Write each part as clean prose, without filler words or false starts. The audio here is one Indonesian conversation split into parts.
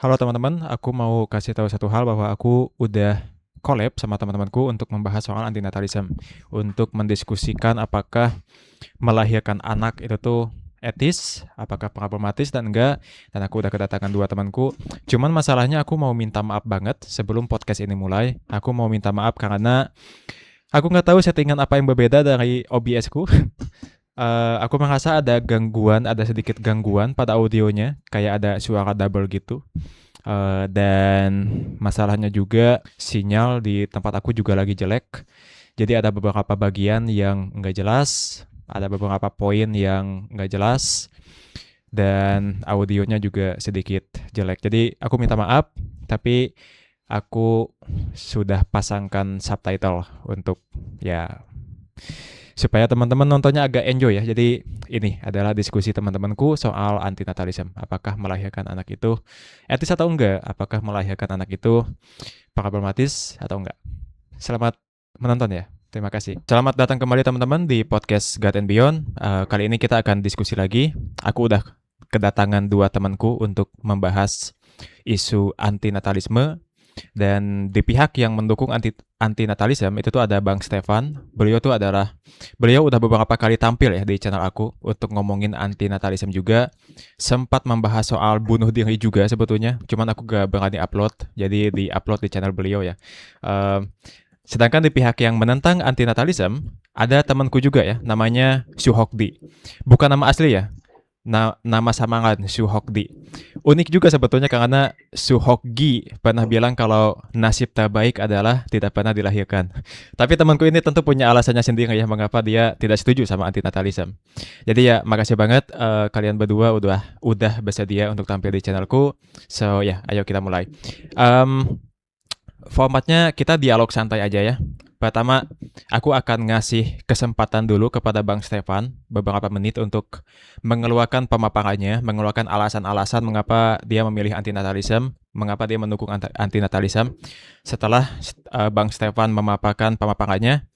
Halo teman-teman, aku mau kasih tahu satu hal bahwa aku udah collab sama teman-temanku untuk membahas soal antinatalism, untuk mendiskusikan apakah melahirkan anak itu tuh etis, apakah problematis dan enggak. Dan aku udah kedatangan dua temanku. Cuman masalahnya aku mau minta maaf banget sebelum podcast ini mulai. Aku mau minta maaf karena aku nggak tahu settingan apa yang berbeda dari OBS-ku. Aku merasa ada gangguan, ada sedikit gangguan pada audionya, kayak ada suara double gitu. Dan masalahnya juga sinyal di tempat aku juga lagi jelek. Jadi ada beberapa bagian yang nggak jelas, ada beberapa poin yang nggak jelas, dan audionya juga sedikit jelek. Jadi aku minta maaf, tapi aku sudah pasangkan subtitle untuk ya supaya teman-teman nontonnya agak enjoy ya. Jadi ini adalah diskusi teman-temanku soal antinatalism. Apakah melahirkan anak itu etis atau enggak? Apakah melahirkan anak itu problematis atau enggak? Selamat menonton ya. Terima kasih. Selamat datang kembali teman-teman di podcast God and Beyond. Kali ini kita akan diskusi lagi. Aku udah kedatangan dua temanku untuk membahas isu antinatalisme. Dan di pihak yang mendukung antinatalism itu tuh ada Bang Stefan. Beliau udah beberapa kali tampil ya di channel aku untuk ngomongin antinatalism juga. Sempat membahas soal bunuh diri juga sebetulnya. Cuman aku gak berani upload, jadi di-upload di channel beliau ya. Sedangkan di pihak yang menentang antinatalism ada temanku juga ya, namanya Suhokdi. Bukan nama asli ya, nama samaran Suhokdi. Unik juga sebetulnya karena Suhokgi pernah bilang kalau nasib terbaik adalah tidak pernah dilahirkan. Tapi temanku ini tentu punya alasannya sendiri ya mengapa dia tidak setuju sama antinatalism. Jadi ya makasih banget kalian berdua udah bersedia untuk tampil di channelku. So ya, ayo kita mulai. Formatnya kita dialog santai aja ya. Pertama, aku akan ngasih kesempatan dulu kepada Bang Stefan beberapa menit untuk mengeluarkan pemaparannya, mengeluarkan alasan-alasan mengapa dia memilih antinatalism, mengapa dia mendukung antinatalism. Setelah Bang Stefan memaparkan pemaparannya,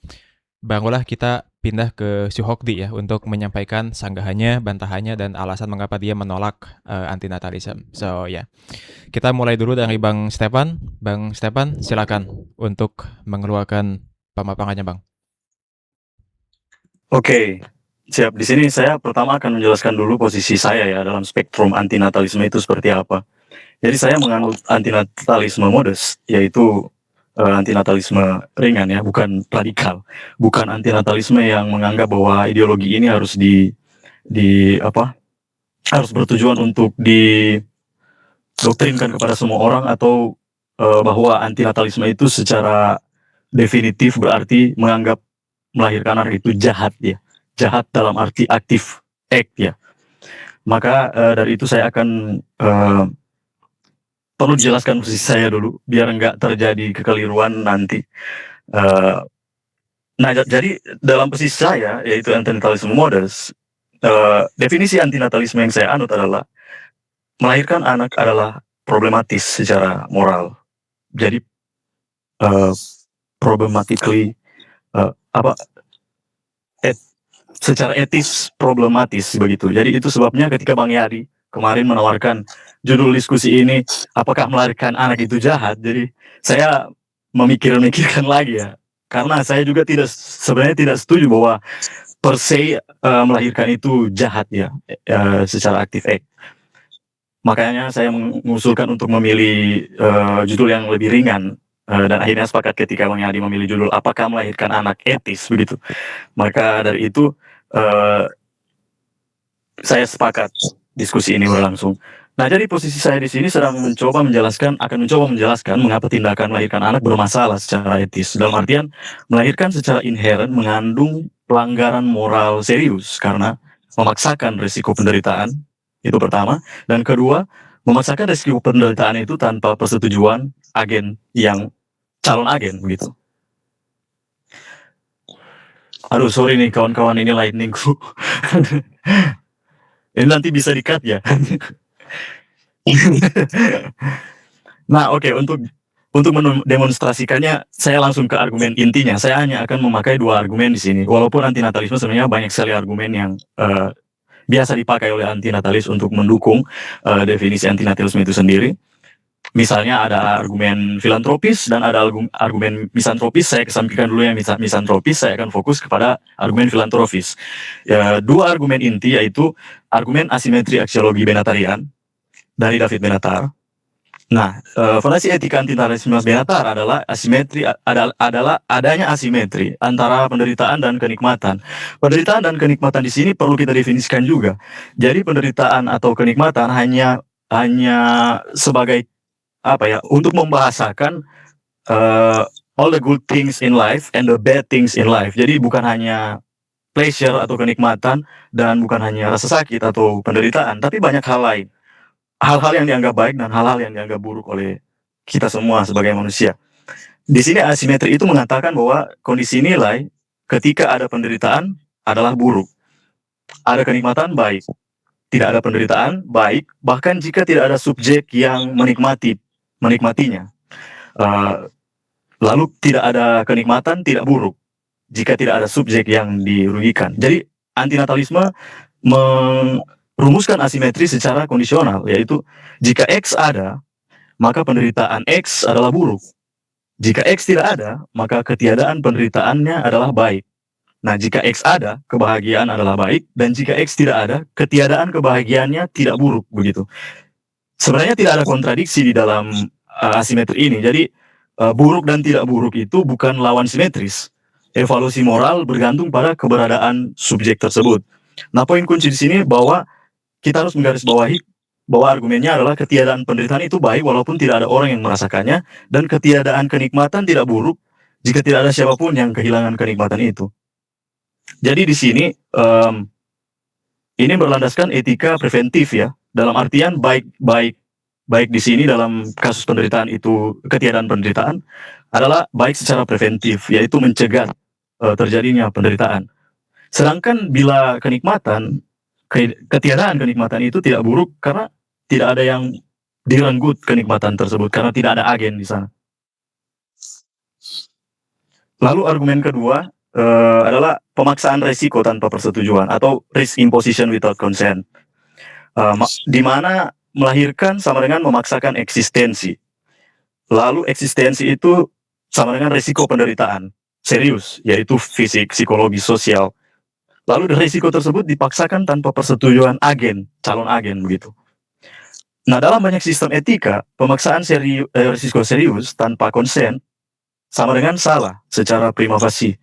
barulah kita pindah ke Suhokdi ya untuk menyampaikan sanggahannya, bantahannya, dan alasan mengapa dia menolak antinatalism. So ya, kita mulai dulu dari Bang Stefan. Bang Stefan, silakan untuk mengeluarkan pemaparannya, Bang. Oke, siap. Di sini saya pertama akan menjelaskan dulu posisi saya ya dalam spektrum antinatalisme itu seperti apa. Jadi saya menganut antinatalisme modest, yaitu antinatalisme ringan ya, bukan radikal, bukan antinatalisme yang menganggap bahwa ideologi ini harus harus bertujuan untuk didoktrinkan kepada semua orang atau bahwa antinatalisme itu secara definitif berarti menganggap melahirkan anak itu jahat ya, jahat dalam arti aktif act ya. Maka dari itu saya akan perlu dijelaskan posisi saya dulu biar enggak terjadi kekeliruan nanti. Nah jadi dalam posisi saya yaitu antinatalisme modest, definisi antinatalisme yang saya anut adalah melahirkan anak adalah problematis secara moral. Jadi problematically secara etis problematis begitu. Jadi itu sebabnya ketika Bang Yadi kemarin menawarkan judul diskusi ini, apakah melahirkan anak itu jahat? Jadi saya memikirkan lagi ya, karena saya juga sebenarnya tidak setuju bahwa per se melahirkan itu jahat ya, secara aktif. Makanya saya mengusulkan untuk memilih judul yang lebih ringan. Dan akhirnya sepakat ketika Bang Yadi memilih judul apakah melahirkan anak etis begitu. Maka dari itu saya sepakat diskusi ini berlangsung. Nah, jadi posisi saya di sini akan mencoba menjelaskan mengapa tindakan melahirkan anak bermasalah secara etis. Dalam artian melahirkan secara inheren mengandung pelanggaran moral serius karena memaksakan risiko penderitaan, itu pertama. Dan kedua, memaksakan risiko penderitaan itu tanpa persetujuan calon agen begitu. Aduh, sorry nih kawan-kawan, ini lightningku. Ini nanti bisa di-cut ya. Nah, oke, untuk mendemonstrasikannya, saya langsung ke argumen intinya. Saya hanya akan memakai 2 argumen di sini. Walaupun antinatalisme sebenarnya banyak sekali argumen yang biasa dipakai oleh antinatalis untuk mendukung definisi antinatalisme itu sendiri. Misalnya ada argumen filantropis dan ada argumen misantropis. Saya kesampingkan dulu yang misantropis, saya akan fokus kepada argumen filantropis. Ya, dua argumen inti yaitu argumen asimetri aksiologi Benatarian dari David Benatar. Nah, fondasi etika antinaturalisme Benatar adalah adalah adanya asimetri antara penderitaan dan kenikmatan. Penderitaan dan kenikmatan di sini perlu kita definisikan juga. Jadi penderitaan atau kenikmatan hanya sebagai apa ya, untuk membahasakan all the good things in life and the bad things in life. Jadi bukan hanya pleasure atau kenikmatan dan bukan hanya rasa sakit atau penderitaan, tapi banyak hal lain. Hal-hal yang dianggap baik dan hal-hal yang dianggap buruk oleh kita semua sebagai manusia. Di sini asimetri itu mengatakan bahwa kondisi nilai ketika ada penderitaan adalah buruk. Ada kenikmatan baik. Tidak ada penderitaan baik, bahkan jika tidak ada subjek yang menikmatinya. Lalu tidak ada kenikmatan, tidak buruk jika tidak ada subjek yang dirugikan. Jadi antinatalisme merumuskan asimetri secara kondisional, yaitu jika X ada, maka penderitaan X adalah buruk. Jika X tidak ada, maka ketiadaan penderitaannya adalah baik. Nah, jika X ada, kebahagiaan adalah baik, dan jika X tidak ada, ketiadaan kebahagiaannya tidak buruk, begitu. Sebenarnya tidak ada kontradiksi di dalam asimetri ini. Jadi buruk dan tidak buruk itu bukan lawan simetris. Evaluasi moral bergantung pada keberadaan subjek tersebut. Nah, poin kunci di sini bahwa kita harus menggarisbawahi bahwa argumennya adalah ketiadaan penderitaan itu baik walaupun tidak ada orang yang merasakannya, dan ketiadaan kenikmatan tidak buruk jika tidak ada siapapun yang kehilangan kenikmatan itu. Jadi di sini ini berlandaskan etika preventif ya, dalam artian baik di sini dalam kasus penderitaan itu, ketiadaan penderitaan adalah baik secara preventif, yaitu mencegah terjadinya penderitaan. Sedangkan bila kenikmatan, ketiadaan kenikmatan itu tidak buruk karena tidak ada yang direnggut kenikmatan tersebut, karena tidak ada agen di sana. Lalu argumen kedua adalah pemaksaan resiko tanpa persetujuan atau risk imposition without consent, di mana melahirkan sama dengan memaksakan eksistensi. Lalu eksistensi itu sama dengan risiko penderitaan serius, yaitu fisik, psikologi, sosial. Lalu risiko tersebut dipaksakan tanpa persetujuan agen, calon agen begitu. Nah, dalam banyak sistem etika, pemaksaan risiko serius tanpa konsen sama dengan salah secara prima facie.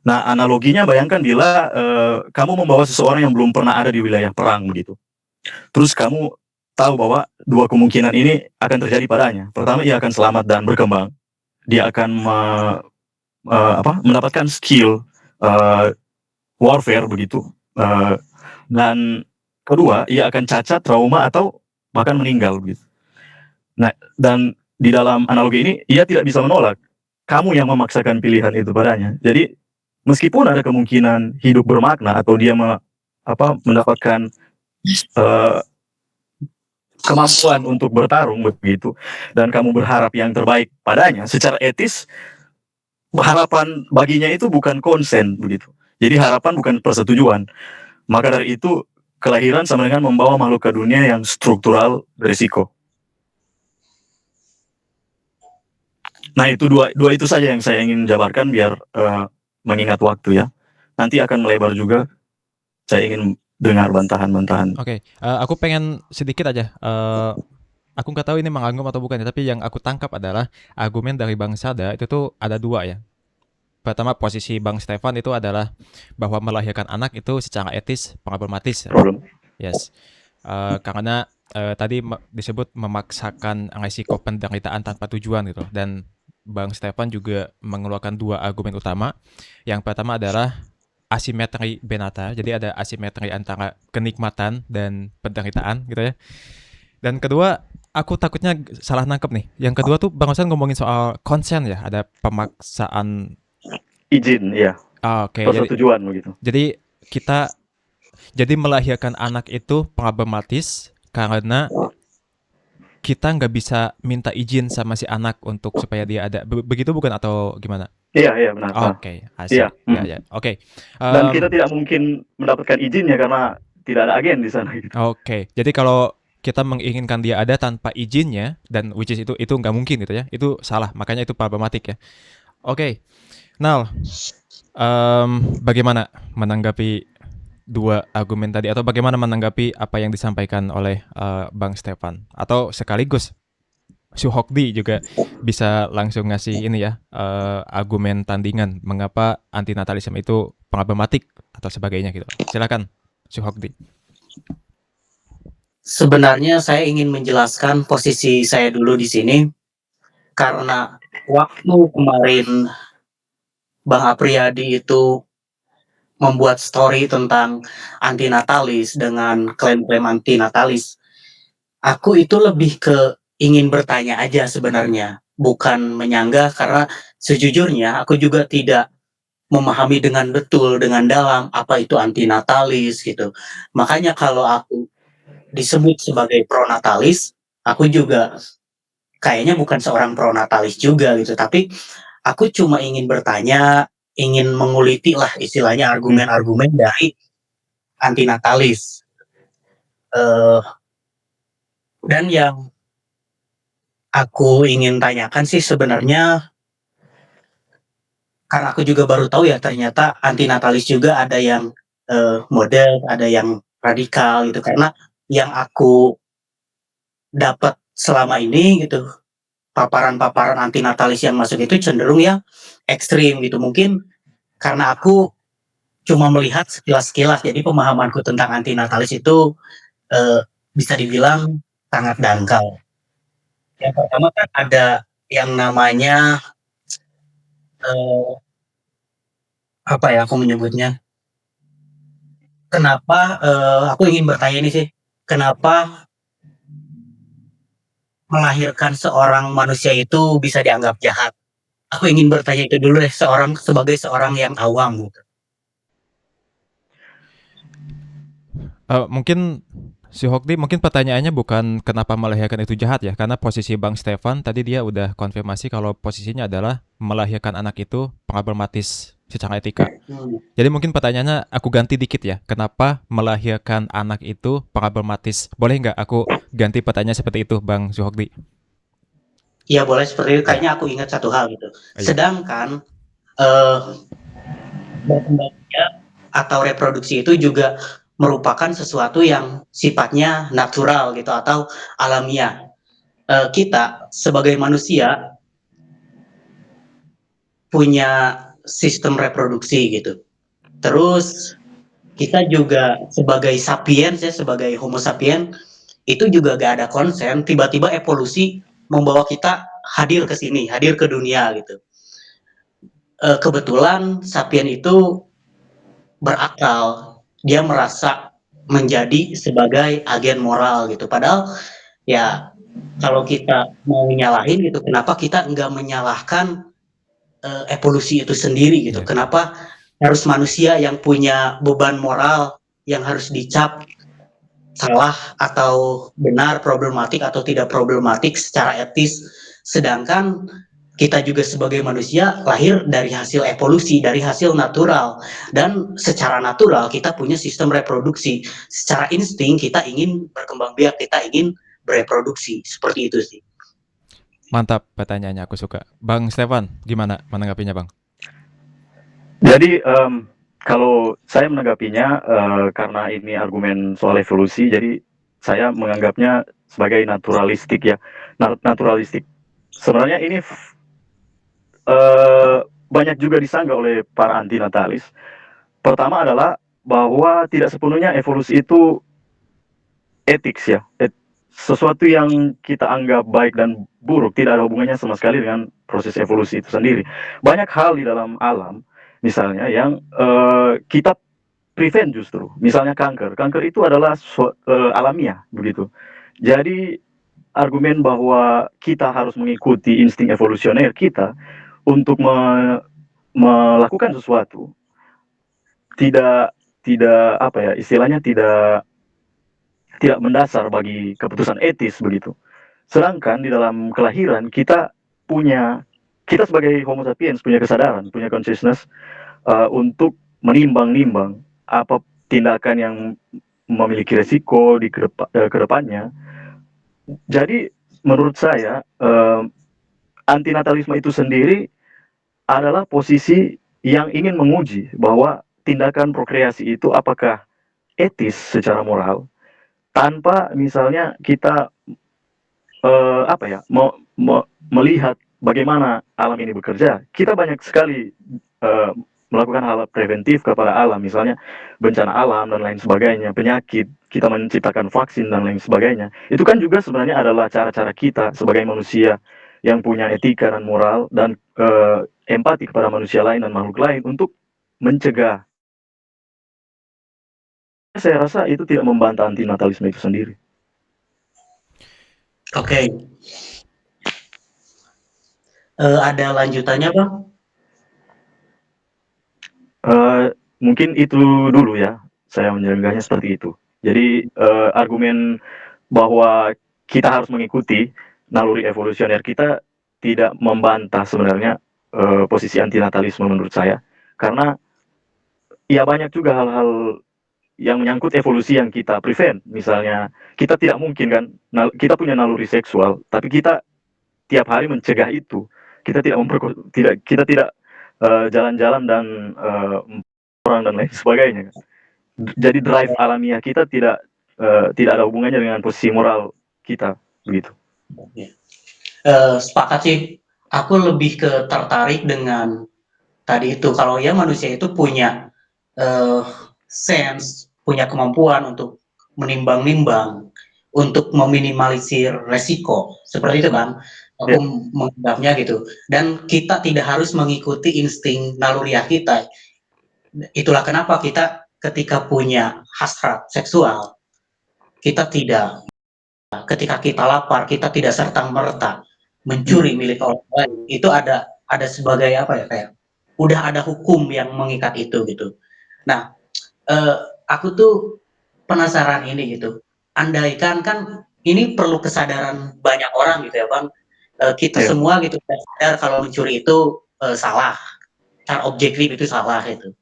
Nah, analoginya bayangkan bila kamu membawa seseorang yang belum pernah ada di wilayah perang begitu. Terus kamu tahu bahwa dua kemungkinan ini akan terjadi padanya. Pertama, ia akan selamat dan berkembang. Dia akan mendapatkan skill warfare begitu. Dan kedua, ia akan cacat, trauma, atau bahkan meninggal begitu. Nah, dan di dalam analogi ini, ia tidak bisa menolak. Kamu yang memaksakan pilihan itu padanya. Jadi, meskipun ada kemungkinan hidup bermakna atau dia mendapatkan kemampuan untuk bertarung begitu, dan kamu berharap yang terbaik padanya, secara etis harapan baginya itu bukan konsen begitu. Jadi harapan bukan persetujuan. Maka dari itu kelahiran sama dengan membawa makhluk ke dunia yang struktural berisiko. Nah, itu dua itu saja yang saya ingin jabarkan biar mengingat waktu ya. Nanti akan melebar juga. Saya ingin dengar bantahan-bantahan. Oke, aku pengen sedikit aja. Aku nggak tahu ini menganggap atau bukan ya, tapi yang aku tangkap adalah argumen dari Bang Sada itu tuh ada dua ya. Pertama, posisi Bang Stefan itu adalah bahwa melahirkan anak itu secara etis problematis. Problem. Yes, karena tadi disebut memaksakan risiko penderitaan tanpa tujuan gitu, dan Bang Stefan juga mengeluarkan dua argumen utama. Yang pertama adalah asimetri Benatar, jadi ada asimetri antara kenikmatan dan penderitaan gitu ya. Dan kedua, aku takutnya salah nangkep nih. Yang kedua tuh Bang Hasan ngomongin soal konsen ya, ada pemaksaan izin ya. Oke, persetujuan begitu. Jadi kita melahirkan anak itu problematis karena kita nggak bisa minta izin sama si anak untuk supaya dia ada. Begitu bukan atau gimana? Iya benar. Oke, asik. Iya. Ya. Oke. Dan kita tidak mungkin mendapatkan izinnya karena tidak ada agen di sana gitu. Oke. Jadi kalau kita menginginkan dia ada tanpa izinnya, dan which is itu nggak mungkin gitu ya, itu salah, makanya itu problematik ya. Oke, Nal, bagaimana menanggapi dua argumen tadi, atau bagaimana menanggapi apa yang disampaikan oleh Bang Stefan, atau sekaligus Suhokdi juga bisa langsung ngasih ini ya, argumen tandingan mengapa antinatalisme itu problematik atau sebagainya gitu. Silakan Suhokdi. Sebenarnya saya ingin menjelaskan posisi saya dulu di sini, karena waktu kemarin Bang Apriyadi itu membuat story tentang antinatalis dengan klaim-klaim antinatalis, aku itu lebih ke ingin bertanya aja sebenarnya, bukan menyanggah, karena sejujurnya aku juga tidak memahami dengan betul, dengan dalam apa itu antinatalis gitu. Makanya kalau aku disebut sebagai pronatalis, aku juga kayaknya bukan seorang pronatalis juga gitu, tapi aku cuma ingin bertanya, ingin menguliti lah istilahnya argumen-argumen dari antinatalis. Dan yang aku ingin tanyakan sih sebenarnya, karena aku juga baru tahu ya ternyata antinatalis juga ada yang model, ada yang radikal gitu. Karena yang aku dapat selama ini gitu, paparan-paparan antinatalis yang masuk itu cenderung yang ekstrim gitu. Mungkin karena aku cuma melihat sekilas-sekilas, jadi pemahamanku tentang antinatalis itu bisa dibilang sangat dangkal. Yang pertama kan ada yang namanya apa ya aku menyebutnya? Kenapa aku ingin bertanya ini sih, kenapa melahirkan seorang manusia itu bisa dianggap jahat? Aku ingin bertanya itu dulu deh, sebagai seorang yang awam gitu. Mungkin Suhokdi, mungkin pertanyaannya bukan kenapa melahirkan itu jahat ya, karena posisi Bang Stefan tadi dia udah konfirmasi kalau posisinya adalah melahirkan anak itu problematis secara etika. Jadi mungkin pertanyaannya aku ganti dikit ya, kenapa melahirkan anak itu problematis? Boleh nggak aku ganti pertanyaan seperti itu, Bang Suhokdi? Iya boleh seperti itu, kayaknya aku ingat satu hal gitu. Sedangkan berkembang biak atau reproduksi itu juga merupakan sesuatu yang sifatnya natural gitu atau alamiah. Kita sebagai manusia punya sistem reproduksi gitu. Terus kita juga sebagai sapiens ya, sebagai homo sapiens itu juga gak ada konsen, tiba-tiba evolusi membawa kita hadir ke sini, hadir ke dunia gitu. Kebetulan sapien itu berakal, dia merasa menjadi sebagai agen moral gitu. Padahal ya kalau kita mau nyalahin gitu, kenapa kita nggak menyalahkan evolusi itu sendiri gitu? Yeah. Kenapa harus manusia yang punya beban moral yang harus dicap salah atau benar, problematik atau tidak problematik secara etis, sedangkan kita juga sebagai manusia lahir dari hasil evolusi, dari hasil natural, dan secara natural kita punya sistem reproduksi. Secara insting kita ingin berkembang biak, kita ingin bereproduksi, seperti itu sih. Mantap pertanyaannya, aku suka. Bang Stefan, gimana menanggapinya Bang? Jadi kalau saya menanggapinya karena ini argumen soal evolusi, jadi saya menganggapnya sebagai naturalistik ya. Naturalistik. Sebenarnya ini banyak juga disanggah oleh para antinatalis. Pertama adalah bahwa tidak sepenuhnya evolusi itu etik ya. Sesuatu yang kita anggap baik dan buruk tidak ada hubungannya sama sekali dengan proses evolusi itu sendiri. Banyak hal di dalam alam, misalnya yang kita prevent justru. Misalnya kanker. Kanker itu adalah alamiah begitu. Jadi argumen bahwa kita harus mengikuti insting evolusioner kita untuk melakukan sesuatu tidak apa ya istilahnya tidak mendasar bagi keputusan etis begitu. Sedangkan di dalam kelahiran kita sebagai Homo sapiens punya kesadaran, punya consciousness untuk menimbang-nimbang apa tindakan yang memiliki resiko di kedepannya Jadi menurut saya antinatalisme itu sendiri adalah posisi yang ingin menguji bahwa tindakan prokreasi itu apakah etis secara moral, tanpa misalnya kita apa ya, melihat bagaimana alam ini bekerja. Kita banyak sekali melakukan hal preventif kepada alam, misalnya bencana alam dan lain sebagainya, penyakit, kita menciptakan vaksin dan lain sebagainya. Itu kan juga sebenarnya adalah cara-cara kita sebagai manusia yang punya etika dan moral dan empati kepada manusia lain dan makhluk lain untuk mencegah. Saya rasa itu tidak membantah antinatalisme itu sendiri. Oke. Ada lanjutannya, Bang? Mungkin itu dulu ya, saya menjelaskannya seperti itu. Jadi argumen bahwa kita harus mengikuti naluri evolusioner kita tidak membantah sebenarnya posisi antinatalisme menurut saya, karena ya banyak juga hal-hal yang menyangkut evolusi yang kita prevent. Misalnya kita tidak mungkin kan, kita punya naluri seksual, tapi kita tiap hari mencegah itu. Kita tidak kita tidak jalan-jalan dan orang dan lain sebagainya. Jadi drive alamiah kita tidak ada hubungannya dengan posisi moral kita, begitu. Sepakat sih. Aku lebih tertarik dengan tadi itu, kalau ya manusia itu punya sense, punya kemampuan untuk menimbang-nimbang, untuk meminimalisir resiko, seperti itu kan? Aku menganggapnya gitu. Dan kita tidak harus mengikuti insting naluriah kita. Itulah kenapa kita ketika punya hasrat seksual, kita tidak, ketika kita lapar, kita tidak serta-merta mencuri milik orang lain. Itu ada sebagai apa ya, kayak udah ada hukum yang mengikat itu gitu. Nah, aku tuh penasaran ini gitu. Andaikan kan ini perlu kesadaran banyak orang gitu ya, Bang. Kita semua gitu sadar kalau mencuri itu salah. Secara objektif itu salah itu.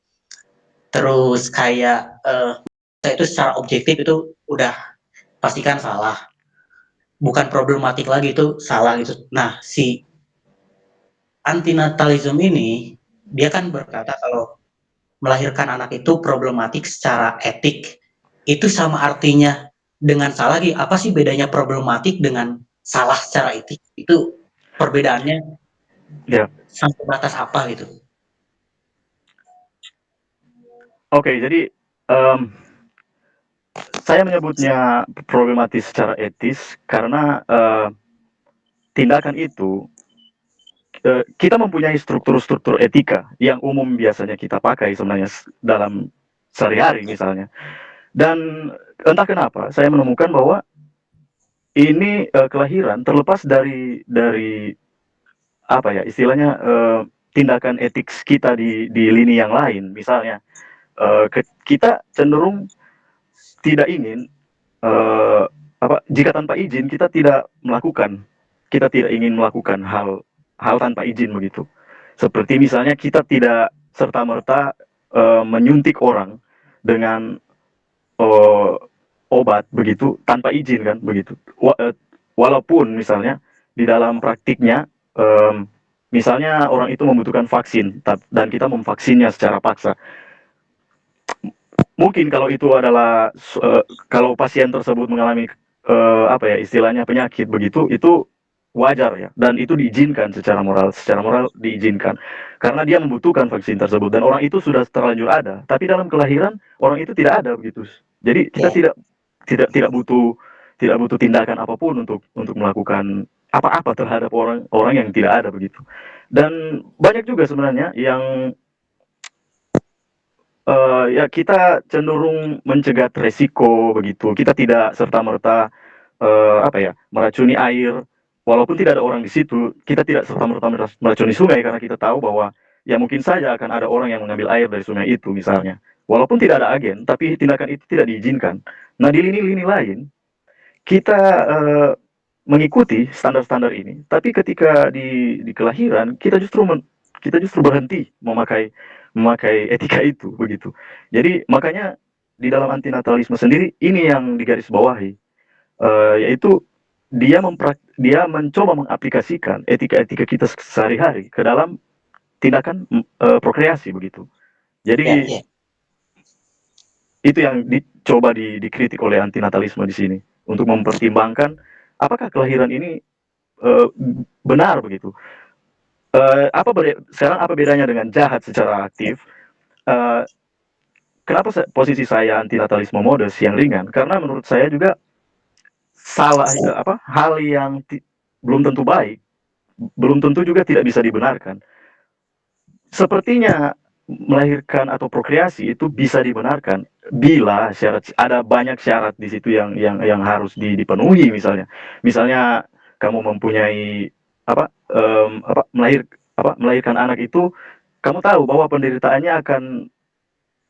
Terus kayak itu secara objektif itu udah pastikan salah. Bukan problematik lagi, itu salah gitu. Nah, si antinatalism ini dia kan berkata kalau melahirkan anak itu problematik secara etik. Itu sama artinya dengan salah lagi. Apa sih bedanya problematik dengan salah secara etik? Itu perbedaannya sampai batas apa gitu? Oke, jadi saya menyebutnya problematis secara etis karena tindakan itu kita mempunyai struktur-struktur etika yang umum biasanya kita pakai sebenarnya dalam sehari-hari misalnya. Dan entah kenapa saya menemukan bahwa ini kelahiran terlepas dari apa ya istilahnya tindakan etik kita di lini yang lain. Misalnya kita cenderung tidak ingin jika tanpa izin kita tidak ingin melakukan hal tanpa izin begitu. Seperti misalnya kita tidak serta-merta menyuntik orang dengan obat begitu tanpa izin kan begitu. Walaupun misalnya di dalam praktiknya misalnya orang itu membutuhkan vaksin dan kita memvaksinnya secara paksa. Mungkin kalau itu adalah kalau pasien tersebut mengalami apa ya istilahnya penyakit begitu, itu wajar ya, dan itu diizinkan secara moral diizinkan karena dia membutuhkan vaksin tersebut dan orang itu sudah terlanjur ada, tapi dalam kelahiran orang itu tidak ada begitu. Jadi kita tidak butuh tindakan apapun untuk melakukan apa-apa terhadap orang yang tidak ada begitu. Dan banyak juga sebenarnya yang ya kita cenderung mencegat resiko begitu. Kita tidak serta-merta apa ya meracuni air, walaupun tidak ada orang di situ. Kita tidak serta-merta meracuni sungai karena kita tahu bahwa ya mungkin saja akan ada orang yang mengambil air dari sungai itu misalnya. Walaupun tidak ada agen, tapi tindakan itu tidak diizinkan. Nah di lini-lini lain kita mengikuti standar-standar ini, tapi ketika di kelahiran kita justru berhenti memakai etika itu begitu. Jadi makanya di dalam antinatalisme sendiri ini yang digarisbawahi, yaitu dia mencoba mengaplikasikan etika-etika kita sehari-hari ke dalam tindakan prokreasi begitu. Ya, Jadi ya. itu yang dicoba dikritik oleh antinatalisme di sini untuk mempertimbangkan apakah kelahiran ini benar begitu. Sekarang apa bedanya dengan jahat secara aktif? Kenapa posisi saya antinatalisme modus yang ringan? Karena menurut saya juga salah hal yang belum tentu baik, belum tentu juga tidak bisa dibenarkan. Sepertinya melahirkan atau prokreasi itu bisa dibenarkan bila ada banyak syarat di situ yang harus dipenuhi, misalnya kamu mempunyai melahirkan anak itu, kamu tahu bahwa penderitaannya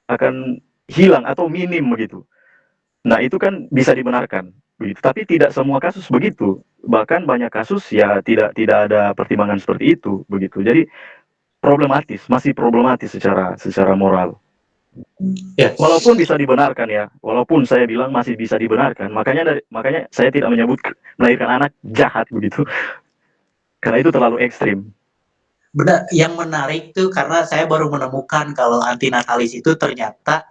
akan hilang atau minim begitu. Nah, itu kan bisa dibenarkan begitu. Tapi tidak semua kasus begitu. Bahkan banyak kasus ya tidak ada pertimbangan seperti itu begitu. Jadi masih problematis secara moral. Ya. Walaupun bisa dibenarkan ya, walaupun saya bilang masih bisa dibenarkan. Makanya saya tidak menyebut melahirkan anak jahat begitu. Karena itu terlalu ekstrim. Benar, yang menarik tuh karena saya baru menemukan kalau antinatalis itu ternyata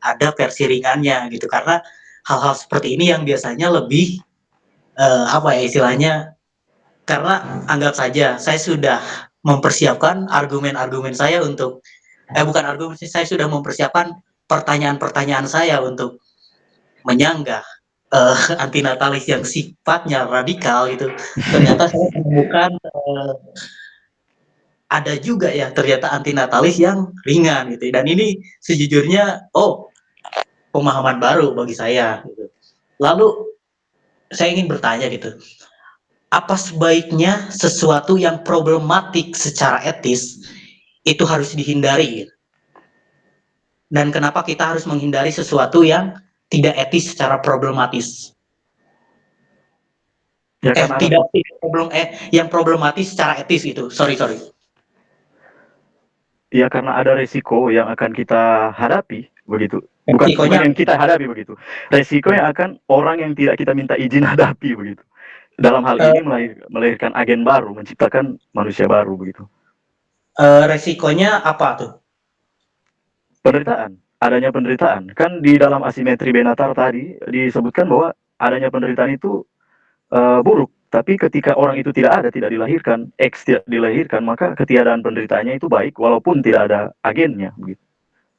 ada versi ringannya gitu, karena hal-hal seperti ini yang biasanya lebih istilahnya, karena anggap saja saya sudah mempersiapkan argumen-argumen saya untuk bukan argumen sih, saya sudah mempersiapkan pertanyaan-pertanyaan saya untuk menyanggah antinatalis yang sifatnya radikal gitu. Ternyata saya menemukan ada juga ya ternyata antinatalis yang ringan gitu. Dan ini sejujurnya pemahaman baru bagi saya gitu. Lalu saya ingin bertanya gitu, apa sebaiknya sesuatu yang problematik secara etis itu harus dihindari? Dan kenapa kita harus menghindari sesuatu yang tidak etis secara problematis? Ya karena Yang problematis secara etis gitu. Sorry. Ya karena ada resiko yang akan kita hadapi begitu. Bukan yang kita hadapi begitu. Resiko yang akan orang yang tidak kita minta izin hadapi begitu. Dalam hal ini melahirkan agen baru, menciptakan manusia baru begitu. Resikonya apa tuh? Penderitaan, adanya penderitaan. Kan di dalam asimetri Benatar tadi disebutkan bahwa adanya penderitaan itu buruk. Tapi ketika orang itu tidak dilahirkan, tidak dilahirkan, maka ketiadaan penderitaannya itu baik, walaupun tidak ada agennya, begitu.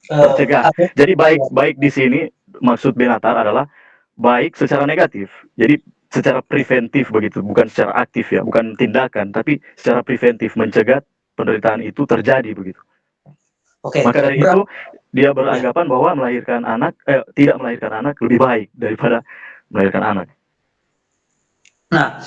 Tercegah. Jadi baik di sini maksud Benatar adalah baik secara negatif. Jadi secara preventif begitu, bukan secara aktif ya, bukan tindakan, tapi secara preventif mencegah penderitaan itu terjadi begitu. Maka dari itu dia beranggapan bahwa tidak melahirkan anak lebih baik daripada melahirkan anak. Nah,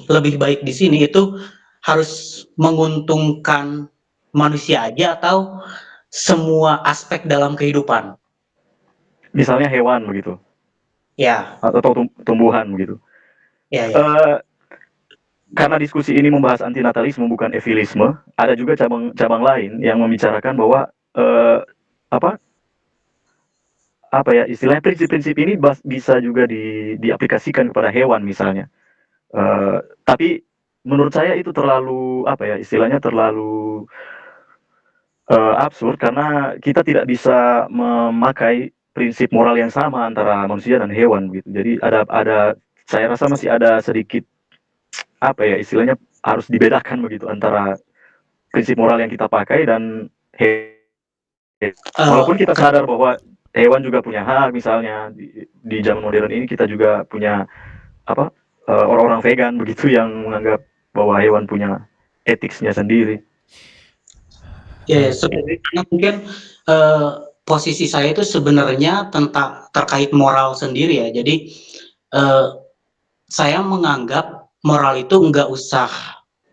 lebih baik di sini itu harus menguntungkan manusia aja atau semua aspek dalam kehidupan? Misalnya hewan begitu. Ya. Atau tumbuhan begitu. Ya. Karena diskusi ini membahas antinatalisme bukan evilisme, ada juga cabang lain yang membicarakan bahwa istilahnya prinsip-prinsip ini bisa juga diaplikasikan kepada hewan misalnya. Tapi menurut saya itu terlalu terlalu absurd karena kita tidak bisa memakai prinsip moral yang sama antara manusia dan hewan gitu. Jadi saya rasa masih ada sedikit istilahnya harus dibedakan begitu antara prinsip moral yang kita pakai dan walaupun kita sadar bahwa hewan juga punya hak, misalnya di zaman modern ini kita juga punya orang-orang vegan begitu yang menganggap bahwa hewan punya etiknya sendiri. Ya, sebenarnya mungkin posisi saya itu sebenarnya terkait moral sendiri ya. Jadi saya menganggap moral itu nggak usah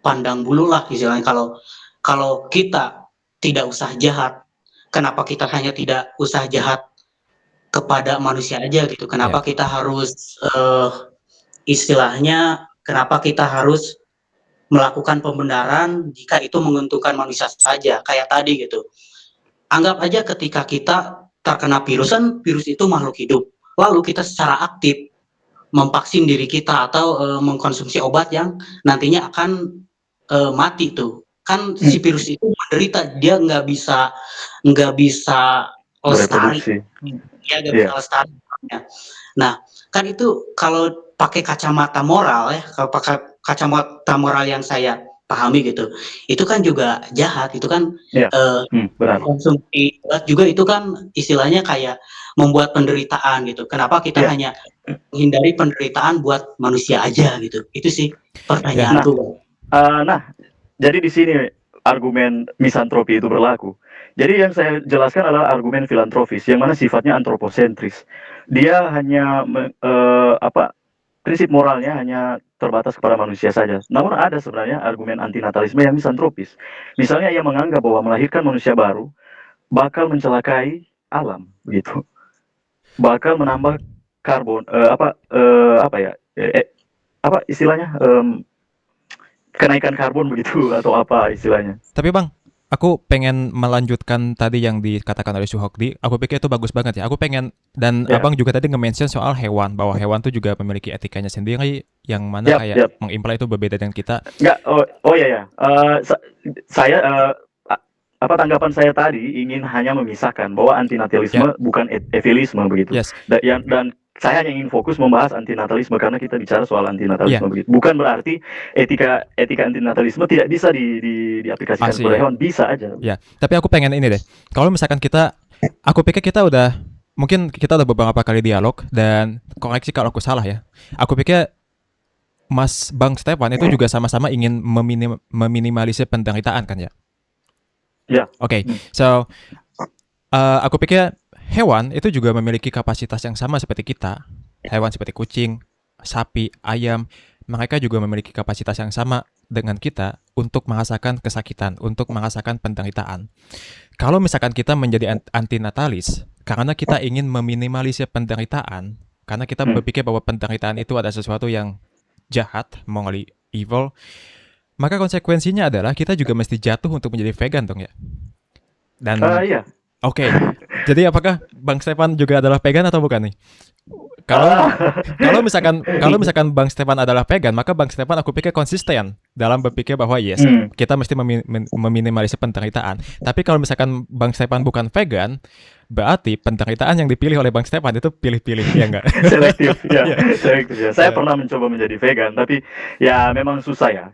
pandang bulu lah istilahnya. Kalau kita tidak usah jahat, kenapa kita hanya tidak usah jahat kepada manusia aja gitu? Kenapa kita harus istilahnya kenapa kita harus melakukan pembenaran jika itu menguntungkan manusia saja, kayak tadi gitu. Anggap aja ketika kita terkena virus itu makhluk hidup, lalu kita secara aktif memvaksin diri kita atau mengkonsumsi obat yang nantinya akan mati tuh. Kan si virus itu menderita, dia nggak bisa lestari. Bereproduksi. Dia nggak bisa Iya. lestari. Nah, kan itu kalau pakai kacamata moral ya, kalau pakai kacamata moral yang saya pahami gitu, itu kan juga jahat, itu kan Iya. Benar. konsumsi obat juga itu kan istilahnya kayak membuat penderitaan gitu. Kenapa kita Iya. hanya menghindari penderitaan buat manusia aja gitu. Itu sih pertanyaanku. Nah, jadi di sini argumen misantropi itu berlaku. Jadi yang saya jelaskan adalah argumen filantropis yang mana sifatnya antroposentris. Dia hanya prinsip moralnya hanya terbatas kepada manusia saja. Namun ada sebenarnya argumen antinatalisme yang misantropis. Misalnya ia menganggap bahwa melahirkan manusia baru bakal mencelakai alam, begitu. Bakal menambah karbon istilahnya kenaikan karbon begitu atau apa istilahnya. Tapi Bang, aku pengen melanjutkan tadi yang dikatakan oleh Suhokdi. Aku pikir itu bagus banget ya. Aku pengen, dan Abang juga tadi nge-mention soal hewan, bahwa hewan tuh juga memiliki etikanya sendiri, yang mana kayak mengimply itu berbeda dengan kita. Enggak, tanggapan saya tadi ingin hanya memisahkan bahwa antinatalisme bukan evilisme begitu. Dan saya hanya ingin fokus membahas antinatalisme karena kita bicara soal antinatalisme begitu. Bukan berarti etika antinatalisme tidak bisa diaplikasikan kepada hewan, bisa aja. Ya, tapi aku pengen ini deh. Kalau misalkan aku pikir mungkin kita udah beberapa kali dialog, dan koreksi kalau aku salah ya. Aku pikir Mas Bang Stefan itu juga sama-sama ingin meminimalisir penderitaan kan ya? Ya. Oke, so aku pikir hewan itu juga memiliki kapasitas yang sama seperti kita. Hewan seperti kucing, sapi, ayam, mereka juga memiliki kapasitas yang sama dengan kita untuk merasakan kesakitan, untuk merasakan penderitaan. Kalau misalkan kita menjadi antinatalis, karena kita ingin meminimalisir penderitaan, karena kita berpikir bahwa penderitaan itu ada sesuatu yang jahat, morally evil, maka konsekuensinya adalah kita juga mesti jatuh untuk menjadi vegan dong ya. Dan iya. Oke. Jadi apakah Bang Stefan juga adalah vegan atau bukan nih? Kalau misalkan Bang Stefan adalah vegan, maka Bang Stefan aku pikir konsisten dalam berpikir bahwa yes, kita mesti meminimalisir penderitaan. Tapi kalau misalkan Bang Stefan bukan vegan, berarti penderitaan yang dipilih oleh Bang Stefan itu pilih-pilih, ya enggak? Selektif, ya. Selektif ya. Saya pernah mencoba menjadi vegan, tapi ya memang susah ya.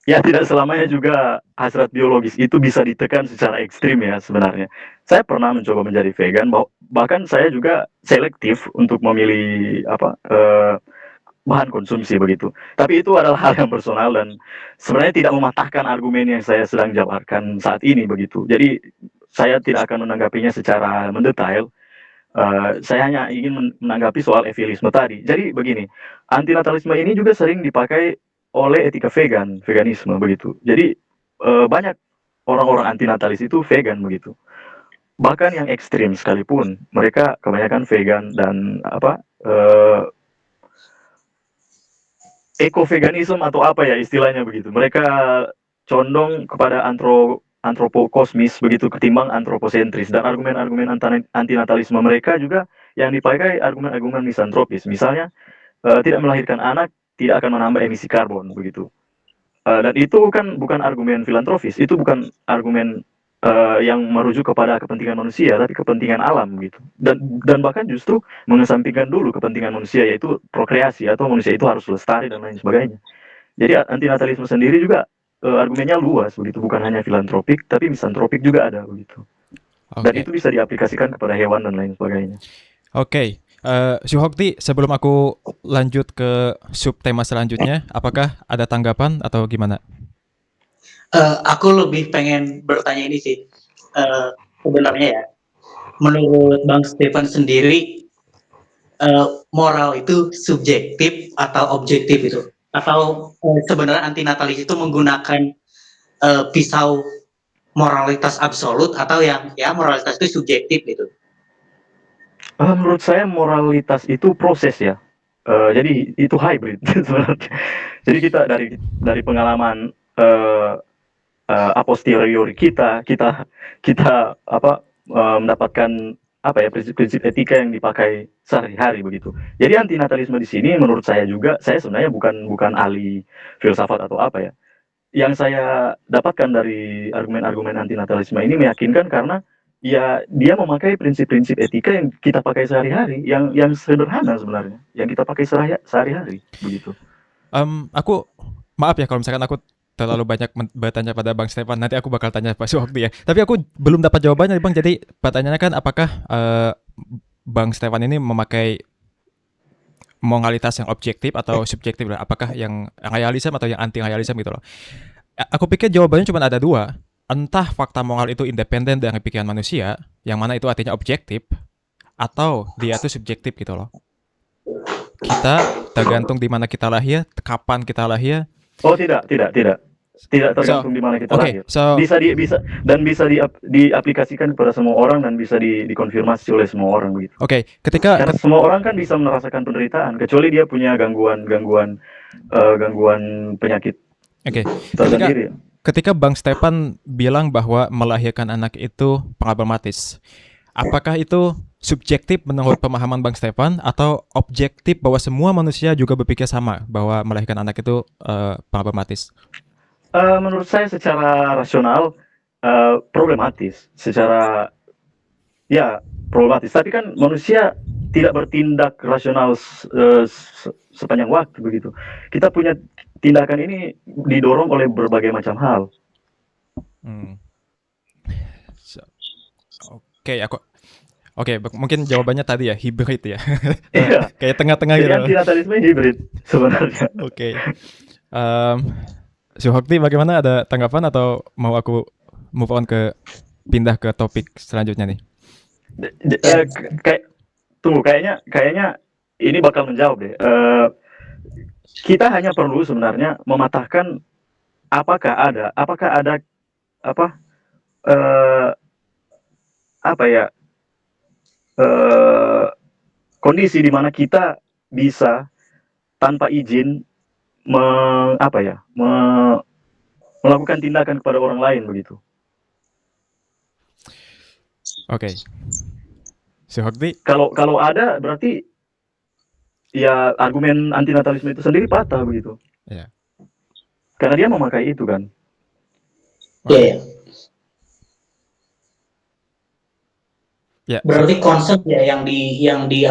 Ya tidak selamanya juga hasrat biologis itu bisa ditekan secara ekstrim ya sebenarnya. Saya pernah mencoba menjadi vegan, bahkan saya juga selektif untuk memilih bahan konsumsi begitu. Tapi itu adalah hal yang personal dan sebenarnya tidak mematahkan argumen yang saya sedang jabarkan saat ini begitu. Jadi saya tidak akan menanggapinya secara mendetail. Saya hanya ingin menanggapi soal evilisme tadi. Jadi begini, antinatalisme ini juga sering dipakai oleh etika veganisme begitu. Jadi banyak orang-orang antinatalis itu vegan begitu. Bahkan yang ekstrim sekalipun, mereka kebanyakan vegan dan eko-veganisme atau apa ya istilahnya begitu. Mereka condong kepada antropokosmis begitu ketimbang antroposentris, dan argumen-argumen antinatalisme mereka juga yang dipakai argumen-argumen misantropis. Misalnya tidak melahirkan anak tidak akan menambah emisi karbon begitu. Dan itu kan bukan argumen filantropis, itu bukan argumen yang merujuk kepada kepentingan manusia, tapi kepentingan alam gitu. Dan bahkan justru mengesampingkan dulu kepentingan manusia, yaitu prokreasi atau manusia itu harus lestari dan lain sebagainya. Jadi antinatalisme sendiri juga argumennya luas begitu, bukan hanya filantropik, tapi misantropik juga ada begitu. Dan itu bisa diaplikasikan kepada hewan dan lain sebagainya. Oke. Suhokdi, sebelum aku lanjut ke subtema selanjutnya, apakah ada tanggapan atau gimana? Aku lebih pengen bertanya ini sih. Sebenarnya ya, menurut Bang Stefan sendiri, moral itu subjektif atau objektif itu? Atau sebenarnya antinatalis itu menggunakan pisau moralitas absolut atau yang ya moralitas itu subjektif gitu? Menurut saya moralitas itu proses ya. Jadi itu hybrid sebenarnya. Jadi kita dari pengalaman a posteriori kita mendapatkan apa ya, prinsip-prinsip etika yang dipakai sehari-hari begitu. Jadi antinatalisme di sini menurut saya juga, saya sebenarnya bukan ahli filsafat atau apa ya. Yang saya dapatkan dari argumen-argumen antinatalisme ini meyakinkan karena ya dia memakai prinsip-prinsip etika yang kita pakai sehari-hari, yang sederhana sebenarnya, yang kita pakai sehari-hari begitu. Aku maaf ya kalau misalkan aku terlalu banyak bertanya pada Bang Stefan. Nanti aku bakal tanya Pak Suhokti ya. Tapi aku belum dapat jawabannya Bang. Jadi pertanyaannya kan apakah Bang Stefan ini memakai moralitas yang objektif atau subjektif lah? Apakah yang realisme atau yang anti realisme gitu loh? Aku pikir jawabannya cuma ada dua. Entah fakta moral itu independen dari pikiran manusia, yang mana itu artinya objektif, atau dia itu subjektif gitu loh. Kita tergantung di mana kita lahir, kapan kita lahir. Oh tidak tergantung di mana kita lahir. Bisa diaplikasikan kepada semua orang dan bisa dikonfirmasi oleh semua orang begitu. Karena semua orang kan bisa merasakan penderitaan kecuali dia punya gangguan penyakit tersendiri. Ketika Bang Stefan bilang bahwa melahirkan anak itu problematis, apakah itu subjektif menurut pemahaman Bang Stefan atau objektif bahwa semua manusia juga berpikir sama bahwa melahirkan anak itu problematis? Menurut saya secara rasional problematis, problematis. Tapi kan manusia tidak bertindak rasional sepanjang waktu begitu. Kita punya tindakan ini didorong oleh berbagai macam hal. Oke, mungkin jawabannya tadi ya, hibrid ya. Iya. Kayak tengah-tengah gitu. Antinatalisme hibrid sebenarnya. Oke. Suhokti bagaimana, ada tanggapan atau mau aku move on pindah ke topik selanjutnya nih? Kayaknya ini bakal menjawab deh. Kita hanya perlu sebenarnya mematahkan apakah ada kondisi di mana kita bisa tanpa izin melakukan tindakan kepada orang lain begitu. Oke. Suhokti? Kalau ada berarti ya argumen antinatalisme itu sendiri patah begitu. Iya. Karena dia memakai itu kan. Iya. Berarti konsep ya yang di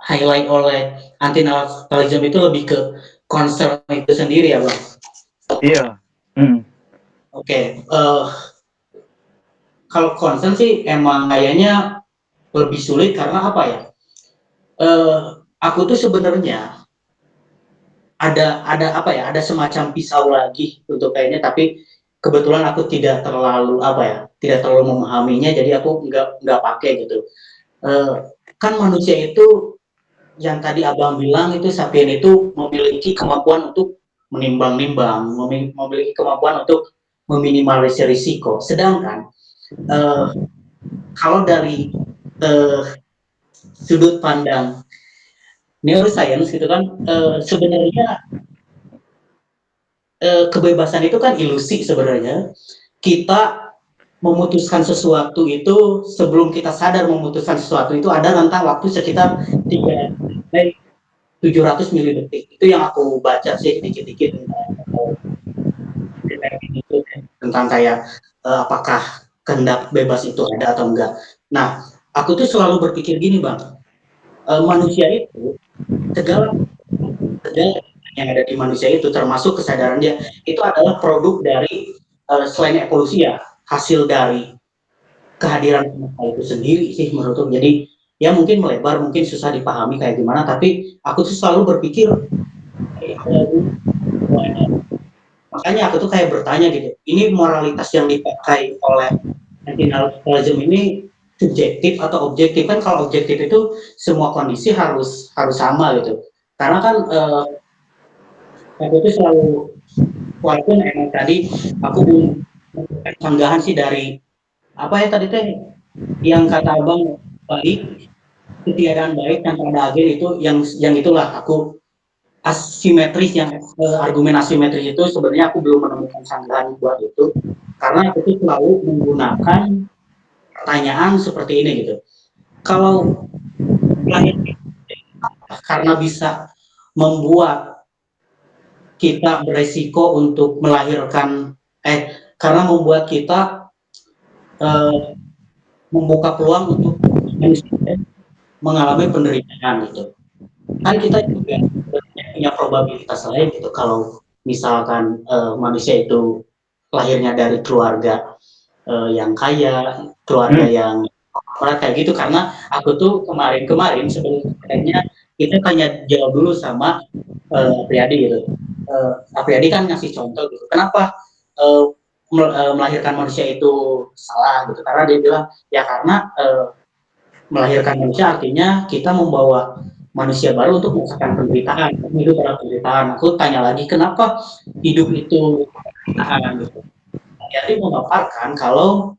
highlight oleh antinatalisme itu lebih ke concern itu sendiri ya Bang? Iya. Oke. Kalau concern sih emang kayaknya lebih sulit karena apa ya? Aku tuh sebenarnya ada semacam pisau lagi untuk kayaknya, tapi kebetulan aku tidak terlalu memahaminya, jadi aku nggak pakai gitu. Kan manusia itu yang tadi Abang bilang itu sapien itu memiliki kemampuan untuk menimbang-nimbang, memiliki kemampuan untuk meminimalisir risiko. Sedangkan kalau dari sudut pandang neuroscience gitu kan, sebenarnya kebebasan itu kan ilusi sebenarnya. Kita memutuskan sesuatu itu, sebelum kita sadar memutuskan sesuatu itu ada rentang waktu sekitar 300 milidetik. Itu yang aku baca sih dikit-dikit tentang kayak apakah kehendak bebas itu ada atau enggak. Nah, aku tuh selalu berpikir gini Bang, manusia itu segala yang ada di manusia itu termasuk kesadaran dia itu adalah produk dari selain evolusi ya, hasil dari kehadiran semesta itu sendiri sih menurutku. Jadi ya mungkin melebar, mungkin susah dipahami kayak gimana, tapi aku tuh selalu berpikir makanya aku tuh kayak bertanya gitu, ini moralitas yang dipakai oleh antinatalisme ini subjektif atau objektif? Kan kalau objektif itu semua kondisi harus sama gitu, karena kan aku tuh selalu, walaupun emang tadi aku belum sanggahan sih dari apa ya tadi teh yang kata Abang baik, ketiadaan baik tanpa ada agen itu yang itulah aku asimetris, yang argumen asimetris itu sebenarnya aku belum menemukan sanggahan buat itu, karena aku tuh selalu menggunakan pertanyaan seperti ini gitu. Kalau melahirkan karena bisa membuat kita beresiko untuk melahirkan karena membuat kita membuka peluang untuk manusia mengalami penderitaan gitu. Kan kita juga punya probabilitas lain gitu kalau misalkan manusia itu lahirnya dari keluarga yang kaya, keluarga yang kayak gitu. Karena aku tuh kemarin sebenarnya kita tanya jawab dulu sama Apriyadi gitu. Apriyadi kan ngasih contoh gitu. Kenapa melahirkan manusia itu salah gitu? Karena dia bilang ya karena melahirkan manusia artinya kita membawa manusia baru untuk merasakan penderitaan, hidup pada penderitaan. Aku tanya lagi, kenapa hidup itu penderitaan gitu? Jadi memaparkan kalau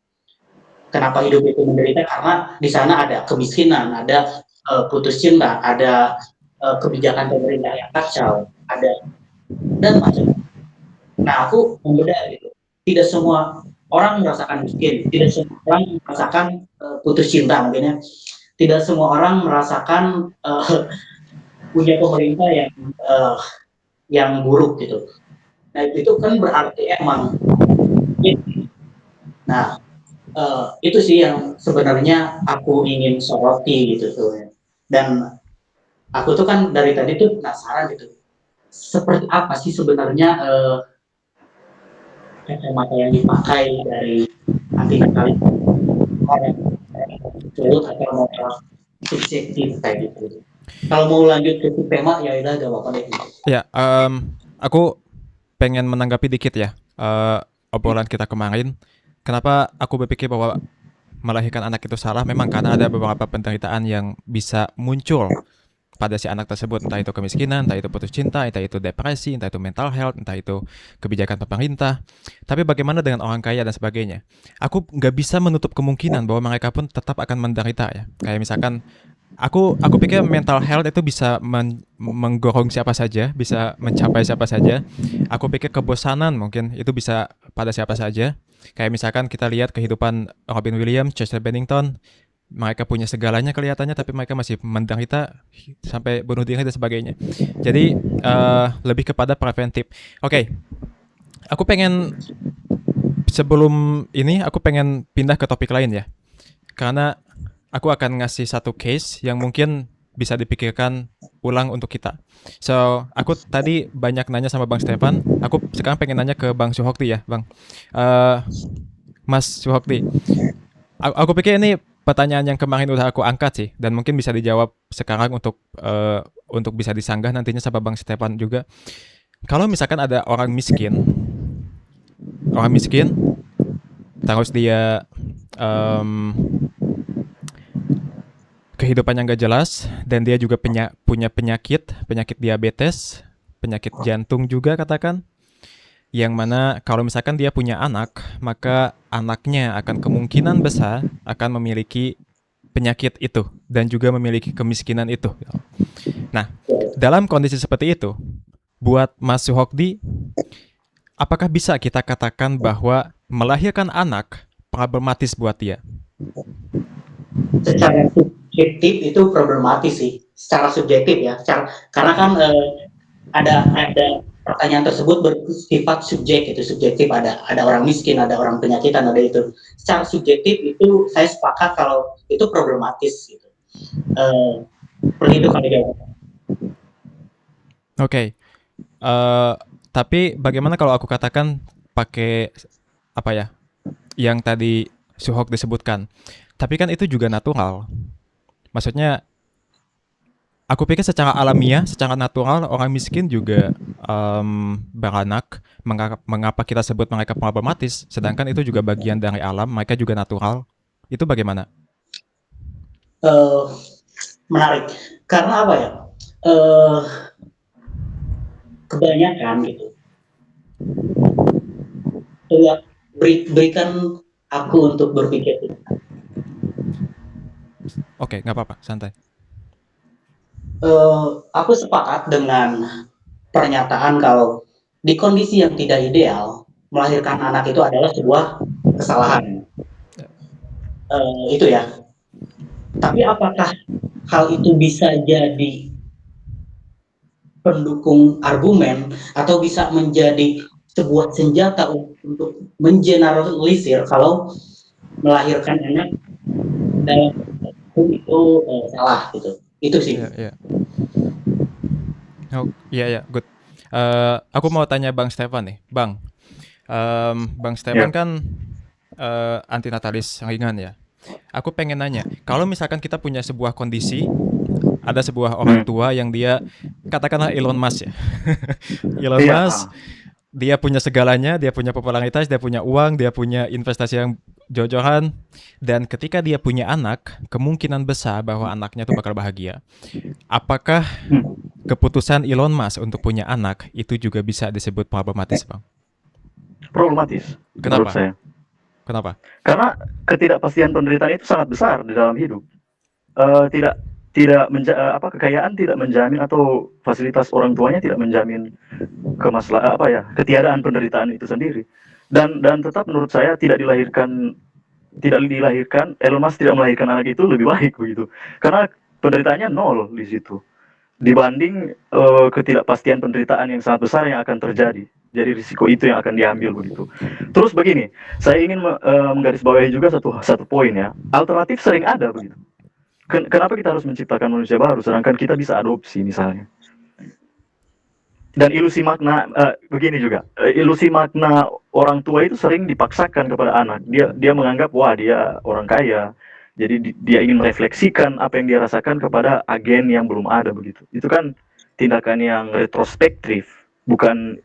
kenapa hidup itu menderita karena di sana ada kemiskinan, ada putus cinta, ada kebijakan pemerintah yang kacau, ada dan macam. Nah, aku membedah gitu. Tidak semua orang merasakan miskin, tidak semua orang merasakan putus cinta mungkin ya. Tidak semua orang merasakan punya pemerintah yang buruk gitu. Nah, itu kan berarti emang nah itu sih yang sebenarnya aku ingin soroti gitu tuh. Dan aku tuh kan dari tadi tuh penasaran gitu. Seperti apa sih sebenarnya kacamata yang dipakai dari anti natalis atau model subjektif kayak gitu. Kalau mau lanjut ke tema ya udah gak apa-apa deh. Ya, aku pengen menanggapi dikit ya obrolan kita kemarin. Kenapa aku berpikir bahwa melahirkan anak itu salah? Memang karena ada beberapa penderitaan yang bisa muncul pada si anak tersebut, entah itu kemiskinan, entah itu putus cinta, entah itu depresi, entah itu mental health, entah itu kebijakan pemerintah. Tapi bagaimana dengan orang kaya dan sebagainya? Aku nggak bisa menutup kemungkinan bahwa mereka pun tetap akan menderita ya. Kayak misalkan aku pikir mental health itu bisa menggorong siapa saja, bisa mencapai siapa saja. Aku pikir kebosanan mungkin itu bisa pada siapa saja. Kayak misalkan kita lihat kehidupan Robin Williams, Chester Bennington, mereka punya segalanya kelihatannya tapi mereka masih menderita sampai bunuh diri dan sebagainya. Jadi lebih kepada preventif. Oke, aku pengen sebelum ini aku pengen pindah ke topik lain ya. Karena aku akan ngasih satu case yang mungkin bisa dipikirkan ulang untuk kita. So, aku tadi banyak nanya sama Bang Stefan. Aku sekarang pengen nanya ke Bang Suhokti ya, Bang. Mas Suhokti, aku pikir ini pertanyaan yang kemarin udah aku angkat sih, dan mungkin bisa dijawab sekarang untuk bisa disanggah nantinya sama Bang Stefan juga. Kalau misalkan ada orang miskin, terus dia kehidupannya nggak jelas, dan dia juga punya penyakit diabetes, penyakit jantung juga katakan, yang mana kalau misalkan dia punya anak, maka anaknya akan kemungkinan besar akan memiliki penyakit itu dan juga memiliki kemiskinan itu. Nah, dalam kondisi seperti itu, buat Mas Suhokdi, apakah bisa kita katakan bahwa melahirkan anak problematis buat dia? Secara subjektif itu problematis sih, secara subjektif ya. Karena kan ada pertanyaan tersebut bersifat subjektif, ada orang miskin, ada orang penyakitan, ada itu. Secara subjektif itu saya sepakat kalau itu problematis gitu. Seperti itu kali ya. Oke. Tapi bagaimana kalau aku katakan pakai apa ya? Yang tadi Suhok disebutkan. Tapi kan itu juga natural. Maksudnya aku pikir secara alamiah, secara natural orang miskin juga beranak. Mengapa kita sebut mereka problematis? Sedangkan itu juga bagian dari alam, mereka juga natural. Itu bagaimana? Menarik. Karena apa ya? Kebanyakan gitu. Berikan aku untuk berpikir. Oke, nggak apa-apa, santai. Aku sepakat dengan pernyataan kalau di kondisi yang tidak ideal, melahirkan anak itu adalah sebuah kesalahan. itu ya. Tapi apakah hal itu bisa jadi pendukung argumen atau bisa menjadi sebuah senjata untuk mengeneralisir kalau melahirkan anak dalam hukum itu salah gitu. Itu sih. Iya. Oh, iya, good. Aku mau tanya Bang Stefan nih. Bang Stefan Ya. kan antinatalis ringan ya. Aku pengen nanya, kalau misalkan kita punya sebuah kondisi, ada sebuah orang tua yang dia, katakanlah Elon Musk ya. Elon Iya. Musk, dia punya segalanya, dia punya popularitas, dia punya uang, dia punya investasi yang jor-joran, dan ketika dia punya anak, kemungkinan besar bahwa anaknya tuh bakal bahagia. Apakah keputusan Elon Musk untuk punya anak itu juga bisa disebut problematis, Bang? Problematis menurut Kenapa? saya. Kenapa? Karena ketidakpastian penderitaan itu sangat besar di dalam hidup. Kekayaan tidak menjamin, atau fasilitas orang tuanya tidak menjamin ketiadaan penderitaan itu sendiri. Dan tetap menurut saya tidak dilahirkan Elon Musk tidak melahirkan anak itu lebih baik begitu. Karena penderitaannya nol di situ. Dibanding ketidakpastian penderitaan yang sangat besar yang akan terjadi. Jadi risiko itu yang akan diambil begitu. Terus begini, saya ingin menggarisbawahi juga satu poin ya. Alternatif sering ada begitu. Kenapa kita harus menciptakan manusia baru sedangkan kita bisa adopsi misalnya? Dan ilusi makna begini juga, ilusi makna orang tua itu sering dipaksakan kepada anak. Dia menganggap wah dia orang kaya, jadi dia ingin merefleksikan apa yang dia rasakan kepada agen yang belum ada begitu. Itu kan tindakan yang retrospektif, bukan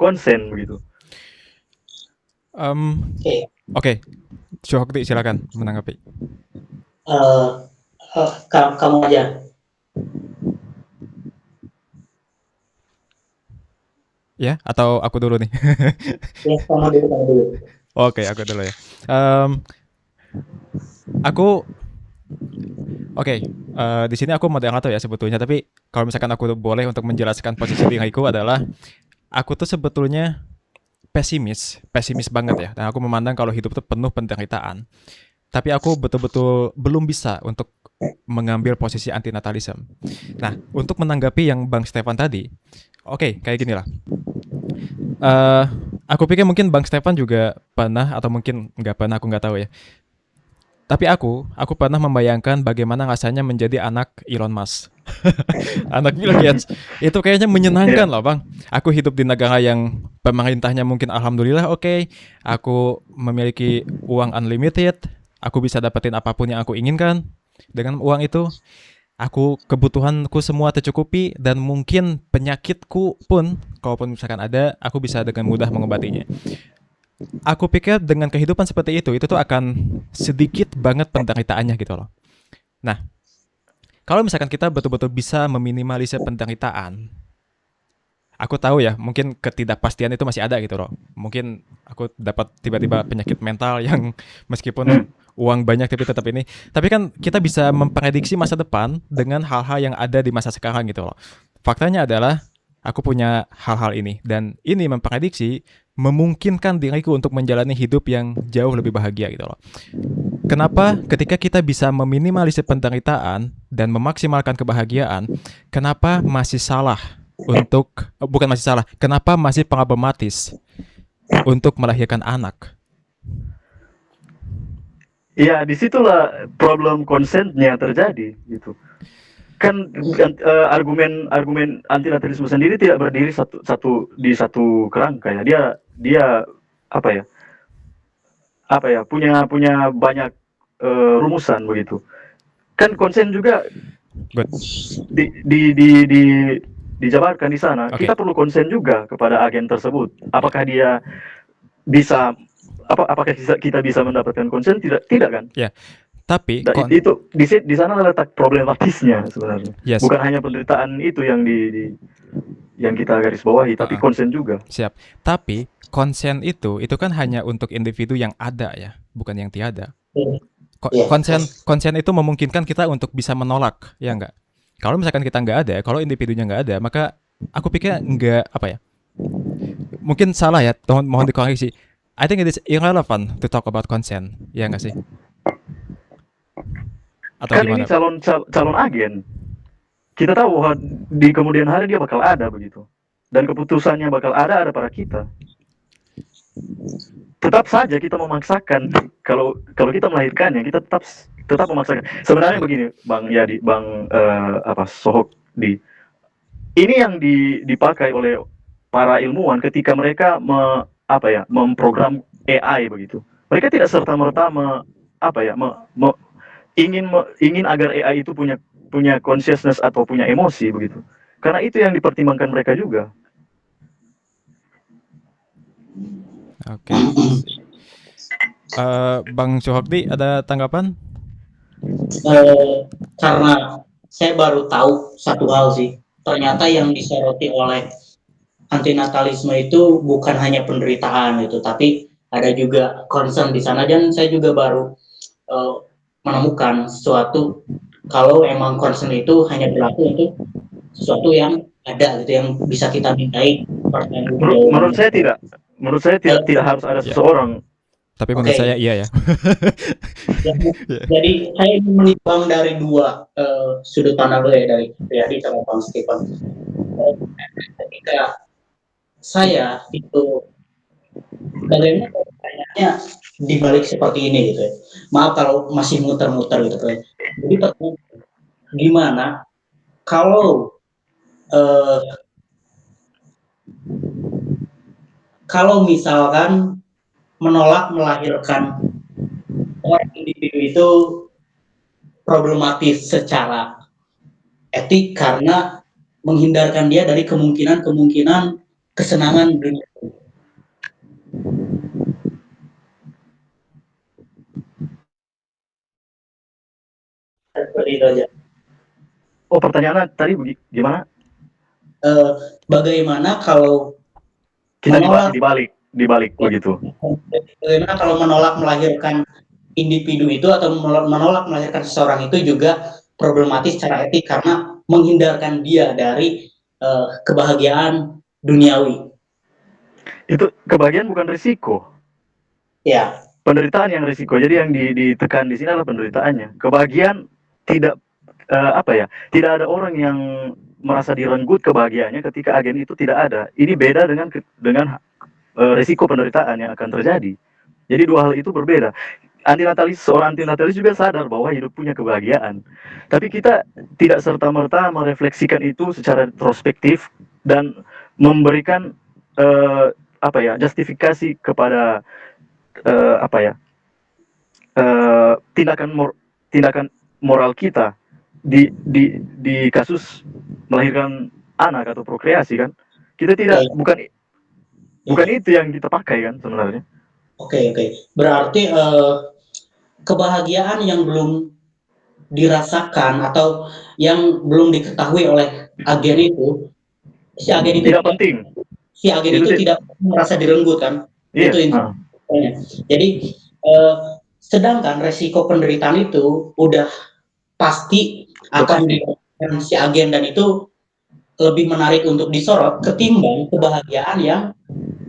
konsen begitu. Oke. Syuhokti, silakan menanggapi. Kamu aja. Ya, atau aku dulu nih? Ya, kamu dulu. Oke, aku dulu ya. Di sini aku moderator ya sebetulnya, tapi kalau misalkan aku boleh untuk menjelaskan posisi diriku adalah aku tuh sebetulnya pesimis banget ya. Dan aku memandang kalau hidup itu penuh penderitaan. Tapi aku betul-betul belum bisa untuk mengambil posisi antinatalism. Nah, untuk menanggapi yang Bang Stefan tadi, kayak gini lah. Aku pikir mungkin Bang Stefan juga pernah, atau mungkin nggak pernah, aku nggak tahu ya. Tapi aku pernah membayangkan bagaimana rasanya menjadi anak Elon Musk. Anak Bill Gates. Itu kayaknya menyenangkan loh Bang. Aku hidup di negara yang pemerintahnya mungkin alhamdulillah oke. Aku memiliki uang unlimited. Aku bisa dapetin apapun yang aku inginkan dengan uang itu. Kebutuhanku semua tercukupi, dan mungkin penyakitku pun, kalaupun misalkan ada, aku bisa dengan mudah mengobatinya. Aku pikir dengan kehidupan seperti itu tuh akan sedikit banget penderitaannya gitu loh. Nah, kalau misalkan kita betul-betul bisa meminimalisir penderitaan, aku tahu ya, mungkin ketidakpastian itu masih ada gitu loh. Mungkin aku dapat tiba-tiba penyakit mental yang meskipun uang banyak tapi tetap ini. Tapi kan kita bisa memprediksi masa depan dengan hal-hal yang ada di masa sekarang gitu loh. Faktanya adalah aku punya hal-hal ini, dan ini memprediksi memungkinkan diriku untuk menjalani hidup yang jauh lebih bahagia gitu loh. Kenapa ketika kita bisa meminimalisir penderitaan dan memaksimalkan kebahagiaan, kenapa masih salah kenapa masih problematis untuk melahirkan anak? Ya, disitulah problem konsennya terjadi gitu. Kan argumen antinatalisme sendiri tidak berdiri di satu kerangka ya. Dia punya banyak rumusan begitu. Kan konsen juga dijabarkan di sana. Okay. Kita perlu konsen juga kepada agen tersebut. Apakah dia bisa apakah kita bisa mendapatkan konsen? Tidak kan? Ya. Tapi itu di sana letak problematisnya sebenarnya. Yes. Bukan hanya penderitaan itu yang kita garis bawahi, tapi konsen juga. Siap. Tapi konsen itu kan hanya untuk individu yang ada ya, bukan yang tiada. Konsen itu memungkinkan kita untuk bisa menolak, ya enggak? Kalau misalkan kita nggak ada, kalau individunya nggak ada, maka aku pikir nggak mungkin salah ya, mohon dikoreksi. I think it is irrelevant to talk about consent, ya nggak sih? Atau Kan ini gimana? calon agen. Kita tahu bahwa di kemudian hari dia bakal ada begitu. Dan keputusannya bakal ada pada kita. Tetap saja kita memaksakan, kalau kita melahirkannya, kita tetap memaksakan. Sebenarnya begini, Bang Yadi, Bang Sohok di ini yang dipakai oleh para ilmuwan ketika mereka memprogram AI begitu. Mereka tidak serta merta ingin agar AI itu punya consciousness atau punya emosi begitu. Karena itu yang dipertimbangkan mereka juga. Oke. Bang Suhokdi ada tanggapan? Karena saya baru tahu satu hal sih, ternyata yang disoroti oleh antinatalisme itu bukan hanya penderitaan itu, tapi ada juga concern di sana, dan saya juga baru menemukan sesuatu kalau emang concern itu hanya berlaku untuk sesuatu yang ada gitu, yang bisa kita mintai Menurut saya tidak. Menurut saya tidak harus ada seseorang. Tapi menurut saya iya ya. Jadi saya ingin menimbang dari dua sudut pandang dulu ya, dari Priyadi sama Bang Stefan. Ketika saya itu bagaimana pertanyaannya dibalik seperti ini gitu ya. Maaf kalau masih muter-muter gitu kan. Jadi gimana kalau misalkan menolak melahirkan orang individu itu problematis secara etik karena menghindarkan dia dari kemungkinan kesenangan dunia. Seperti itu aja. Oh, pertanyaannya tadi gimana? Bagaimana kalau kita dibalik begitu? Bagaimana kalau menolak melahirkan individu itu atau menolak melahirkan seseorang itu juga problematis secara etik karena menghindarkan dia dari kebahagiaan duniawi. Itu kebahagiaan bukan risiko. Ya. Penderitaan yang risiko. Jadi yang ditekan di sini adalah penderitaannya. Kebahagiaan tidak tidak ada orang yang merasa direnggut kebahagiaannya ketika agen itu tidak ada. Ini beda dengan risiko penderitaan yang akan terjadi. Jadi dua hal itu berbeda. Seorang antinatalis juga sadar bahwa hidup punya kebahagiaan. Tapi kita tidak serta-merta merefleksikan itu secara retrospektif dan memberikan justifikasi kepada tindakan moral kita di kasus melahirkan anak atau prokreasi kan. Kita tidak bukan itu yang kita pakai kan sebenarnya. Oke. Berarti kebahagiaan yang belum dirasakan atau yang belum diketahui oleh agen itu, si agen itu tidak penting. Si agen itu tidak merasa direnggut kan? Iya. Itu intinya. Jadi sedangkan resiko penderitaan itu udah pasti akan dirasakan si agen, dan itu lebih menarik untuk disorot ketimbang kebahagiaan yang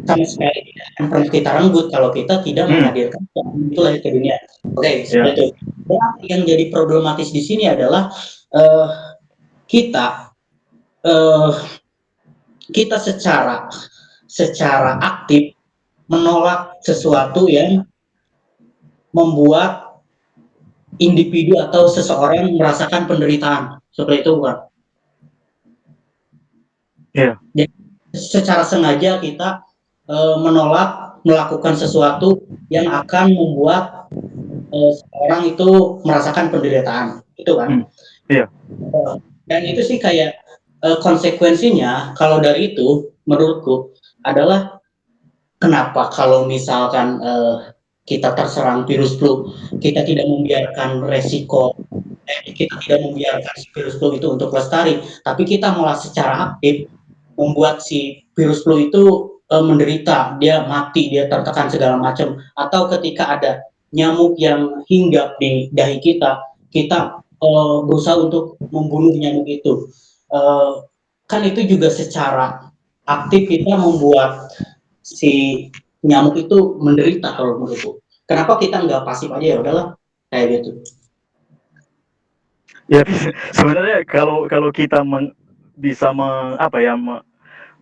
sama sekali tidak akan pernah kita renggut kalau kita tidak menghadirkan itu lahir ke dunia. Oke, seperti itu. Berarti yang jadi problematis di sini adalah kita secara aktif menolak sesuatu yang membuat individu atau seseorang merasakan penderitaan, seperti itu kan? Iya. Jadi secara sengaja kita menolak melakukan sesuatu yang akan membuat seorang itu merasakan penderitaan, itu kan? Iya. Dan itu sih kayak konsekuensinya kalau dari itu menurutku adalah kenapa kalau misalkan kita terserang virus flu, kita tidak membiarkan resiko, kita tidak membiarkan si virus flu itu untuk lestari, tapi kita malah secara aktif membuat si virus flu itu menderita, dia mati, dia tertekan segala macam. Atau ketika ada nyamuk yang hinggap di dahi kita berusaha untuk membunuh nyamuk itu. Kan itu juga secara aktif kita membuat si nyamuk itu menderita kalau menurutku. Kenapa kita nggak pasif aja, ya udahlah kayak gitu. Ya sebenarnya kalau kita bisa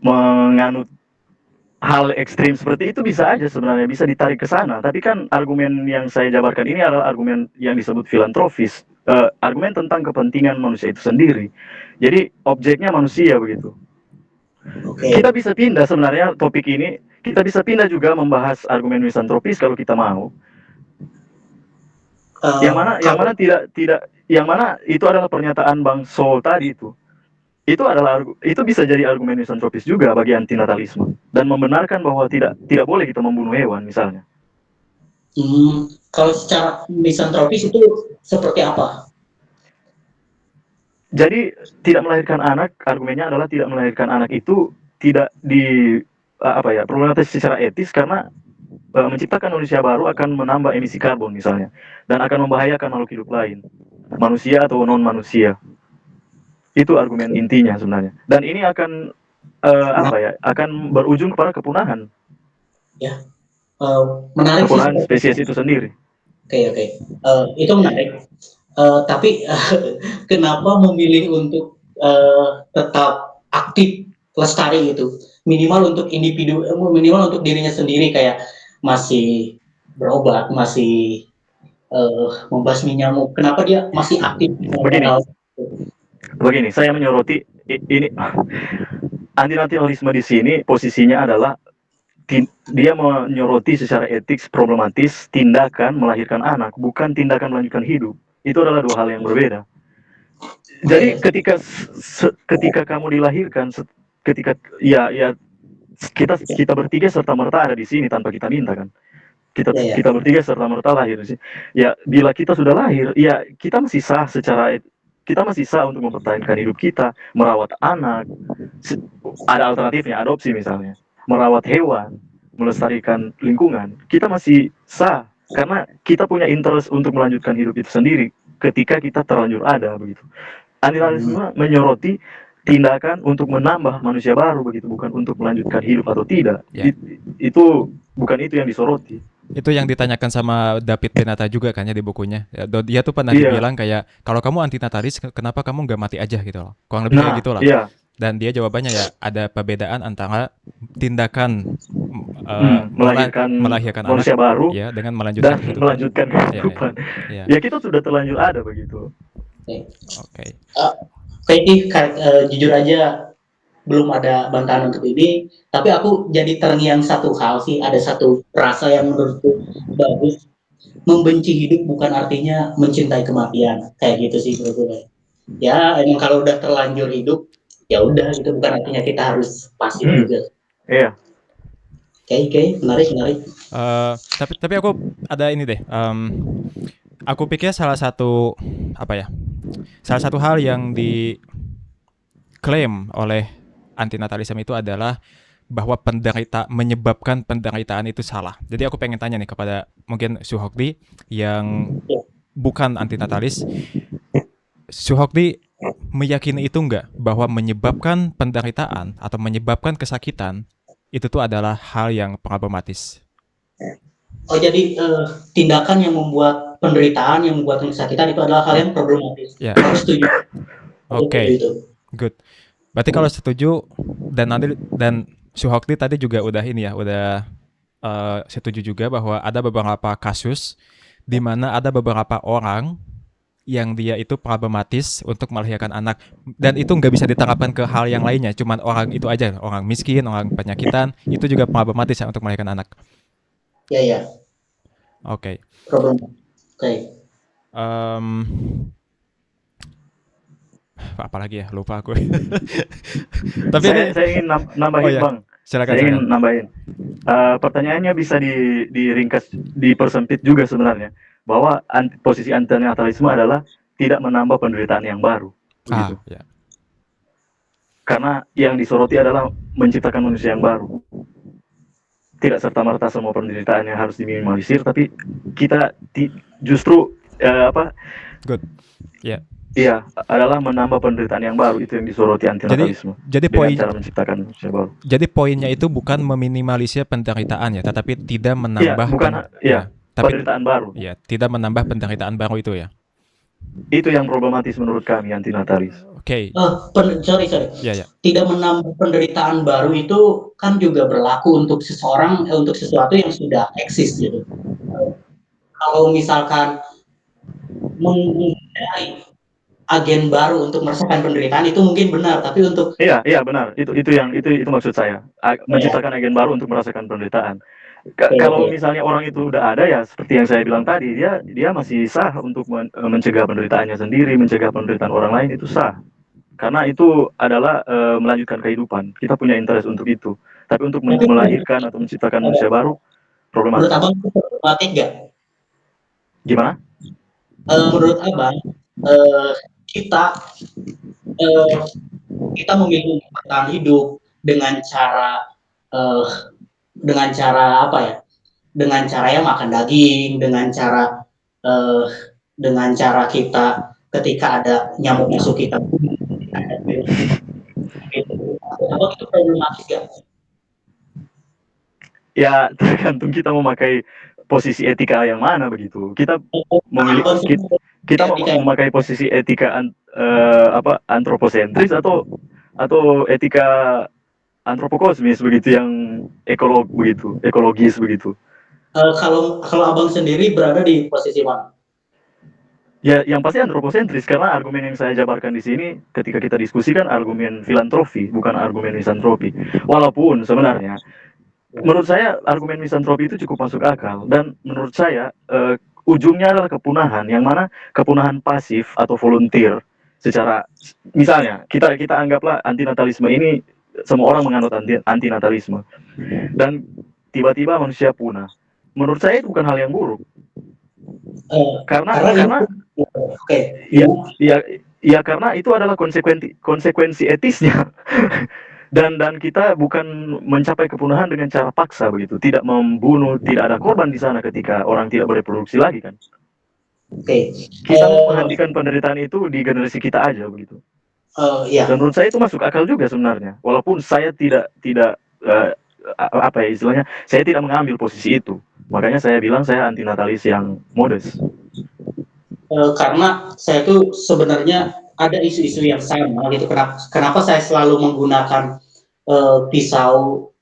menganut hal ekstrim seperti itu bisa aja sebenarnya bisa ditarik ke sana. Tapi kan argumen yang saya jabarkan ini adalah argumen yang disebut filantropis, argumen tentang kepentingan manusia itu sendiri. Jadi objeknya manusia begitu. Oke. Kita bisa pindah sebenarnya topik ini, kita bisa pindah juga membahas argumen filantropis kalau kita mau. Yang mana itu adalah pernyataan Bang Sol tadi itu. Itu bisa jadi argumen misantropis juga bagi antinatalisme dan membenarkan bahwa tidak boleh kita membunuh hewan misalnya. Kalau secara misantropis itu seperti apa? Jadi tidak melahirkan anak, argumennya adalah tidak melahirkan anak itu tidak problematis secara etis karena menciptakan manusia baru akan menambah emisi karbon misalnya dan akan membahayakan makhluk hidup lain, manusia atau non manusia. Itu argumen intinya sebenarnya. Dan ini akan akan berujung kepada kepunahan. Ya, menarik kepunahan sih. Spesies itu sendiri. Oke. Itu menarik. Tapi kenapa memilih untuk tetap aktif lestari gitu? Minimal untuk individu, minimal untuk dirinya sendiri, kayak masih berobat, masih membasmi nyamuk. Kenapa dia masih aktif? Begini, saya menyoroti ini antinatalisme di sini posisinya adalah dia menyoroti secara etik problematis tindakan melahirkan anak, bukan tindakan melanjutkan hidup. Itu adalah dua hal yang berbeda. Jadi ketika kamu dilahirkan, ketika kita bertiga serta merta ada di sini tanpa kita minta kan. Kita bertiga serta merta lahir di sini. Ya, bila kita sudah lahir, ya kita masih sah kita masih sah untuk mempertahankan hidup kita, merawat anak. Ada alternatifnya, adopsi misalnya, merawat hewan, melestarikan lingkungan. Kita masih sah karena kita punya interest untuk melanjutkan hidup itu sendiri ketika kita terlanjur ada begitu. Antinatalisme menyoroti tindakan untuk menambah manusia baru begitu, bukan untuk melanjutkan hidup atau tidak. Itu bukan itu yang disoroti. Itu yang ditanyakan sama David Benata juga kan ya di bukunya. Dia tuh pernah dibilang kayak, kalau kamu antinatalis, kenapa kamu nggak mati aja gitu loh. Kurang lebih kayak gitu lah. Dan dia jawabannya ya ada perbedaan antara tindakan melahirkan manusia anak, baru ya, dengan melanjutkan dan melanjutkan kehidupan. Ya kita sudah terlanjur ada begitu. Oke. Jujur aja belum ada bantahan untuk ini, tapi aku jadi terngiang satu hal sih, ada satu rasa yang menurutku bagus. Membenci hidup bukan artinya mencintai kematian, kayak gitu sih menurutku. Ya emang kalau udah terlanjur hidup, ya udah gitu, bukan artinya kita harus pasif juga. Iya. Oke, menarik. Tapi aku ada ini deh. Aku pikir salah satu hal yang diklaim oleh antinatalisme itu adalah bahwa menyebabkan penderitaan itu salah. Jadi aku pengen tanya nih kepada mungkin Suhokdi yang bukan antinatalis. Suhokdi meyakini itu enggak bahwa menyebabkan penderitaan atau menyebabkan kesakitan itu tuh adalah hal yang problematis? Oh, jadi tindakan yang membuat penderitaan, yang membuat kesakitan itu adalah hal yang problematis. Ya. Aku setuju. Oke. Good. Berarti kalau setuju dan Suhokdi tadi juga udah setuju juga bahwa ada beberapa kasus di mana ada beberapa orang yang dia itu problematis untuk melahirkan anak, dan itu nggak bisa diterapkan ke hal yang lainnya, cuman orang itu aja, orang miskin, orang penyakitan, itu juga problematis untuk melahirkan anak. Ya. Oke. Apalagi ya, lupa aku. Tapi saya ingin nambahin Bang. Silakan. Ingin nambahin. Pertanyaannya bisa diringkas, dipersempit juga sebenarnya, bahwa posisi antinatalisme adalah tidak menambah penderitaan yang baru. Ya. Karena yang disoroti adalah menciptakan manusia yang baru. Tidak serta-merta semua penderitaan yang harus diminimalisir, tapi kita justru Good. Ya. Iya, adalah menambah penderitaan yang baru, itu yang disoroti antinatalisme Jadi dengan poin cara menciptakan manusia baru. jadi poinnya itu bukan meminimalisir penderitaan ya, tetapi tidak Iya, menambah bukan ya, iya, tapi penderitaan baru. ya tidak menambah penderitaan baru itu ya. Itu yang problematis menurut kami antinatalis. Oke. Sorry. Ya ya. Tidak menambah penderitaan baru itu kan juga berlaku untuk seseorang, untuk sesuatu yang sudah eksis gitu. Kalau misalkan menghindari agen baru untuk merasakan penderitaan itu mungkin benar, tapi untuk Iya benar. Itu maksud saya. Menciptakan agen baru untuk merasakan penderitaan. Kalau misalnya orang itu udah ada ya seperti yang saya bilang tadi, dia masih sah untuk mencegah penderitaannya sendiri, mencegah penderitaan orang lain, itu sah. Karena itu adalah melanjutkan kehidupan. Kita punya interest untuk itu. Tapi untuk melahirkan atau menciptakan manusia baru menurut problematis. abang itu problematik nggak? Gimana? Menurut abang kita kita memilih untuk bertahan hidup dengan cara apa ya? Dengan cara yang makan daging, dengan cara kita ketika ada nyamuk masuk kita ada virus gitu. Abang itu problematik nggak? Ya tergantung kita memakai posisi etika yang mana begitu. Kita memilih Abang kita etika yang memakai posisi etika antroposentris atau etika antropokosmis begitu, yang ekologis begitu. kalau abang sendiri berada di posisi mana? Ya, yang pasti antroposentris, karena argumen yang saya jabarkan di sini ketika kita diskusikan argumen filantropi, bukan argumen misantropi. Walaupun sebenarnya menurut saya argumen misantropi itu cukup masuk akal, dan menurut saya ujungnya adalah kepunahan, yang mana kepunahan pasif atau volunteer. Secara misalnya kita anggaplah antinatalisme ini, semua orang menganut antinatalisme, dan tiba-tiba manusia punah. Menurut saya itu bukan hal yang buruk. Karena karena itu adalah konsekuensi etisnya. dan kita bukan mencapai kepunahan dengan cara paksa begitu, tidak membunuh, tidak ada korban di sana ketika orang tidak bereproduksi lagi kan. Kita menghentikan penderitaan itu di generasi kita aja begitu. Dan menurut saya itu masuk akal juga sebenarnya, walaupun saya tidak apa ya istilahnya, saya tidak mengambil posisi itu. Makanya saya bilang saya antinatalis yang modest. Karena saya tuh sebenarnya ada isu-isu yang sama gitu. Kenapa saya selalu menggunakan pisau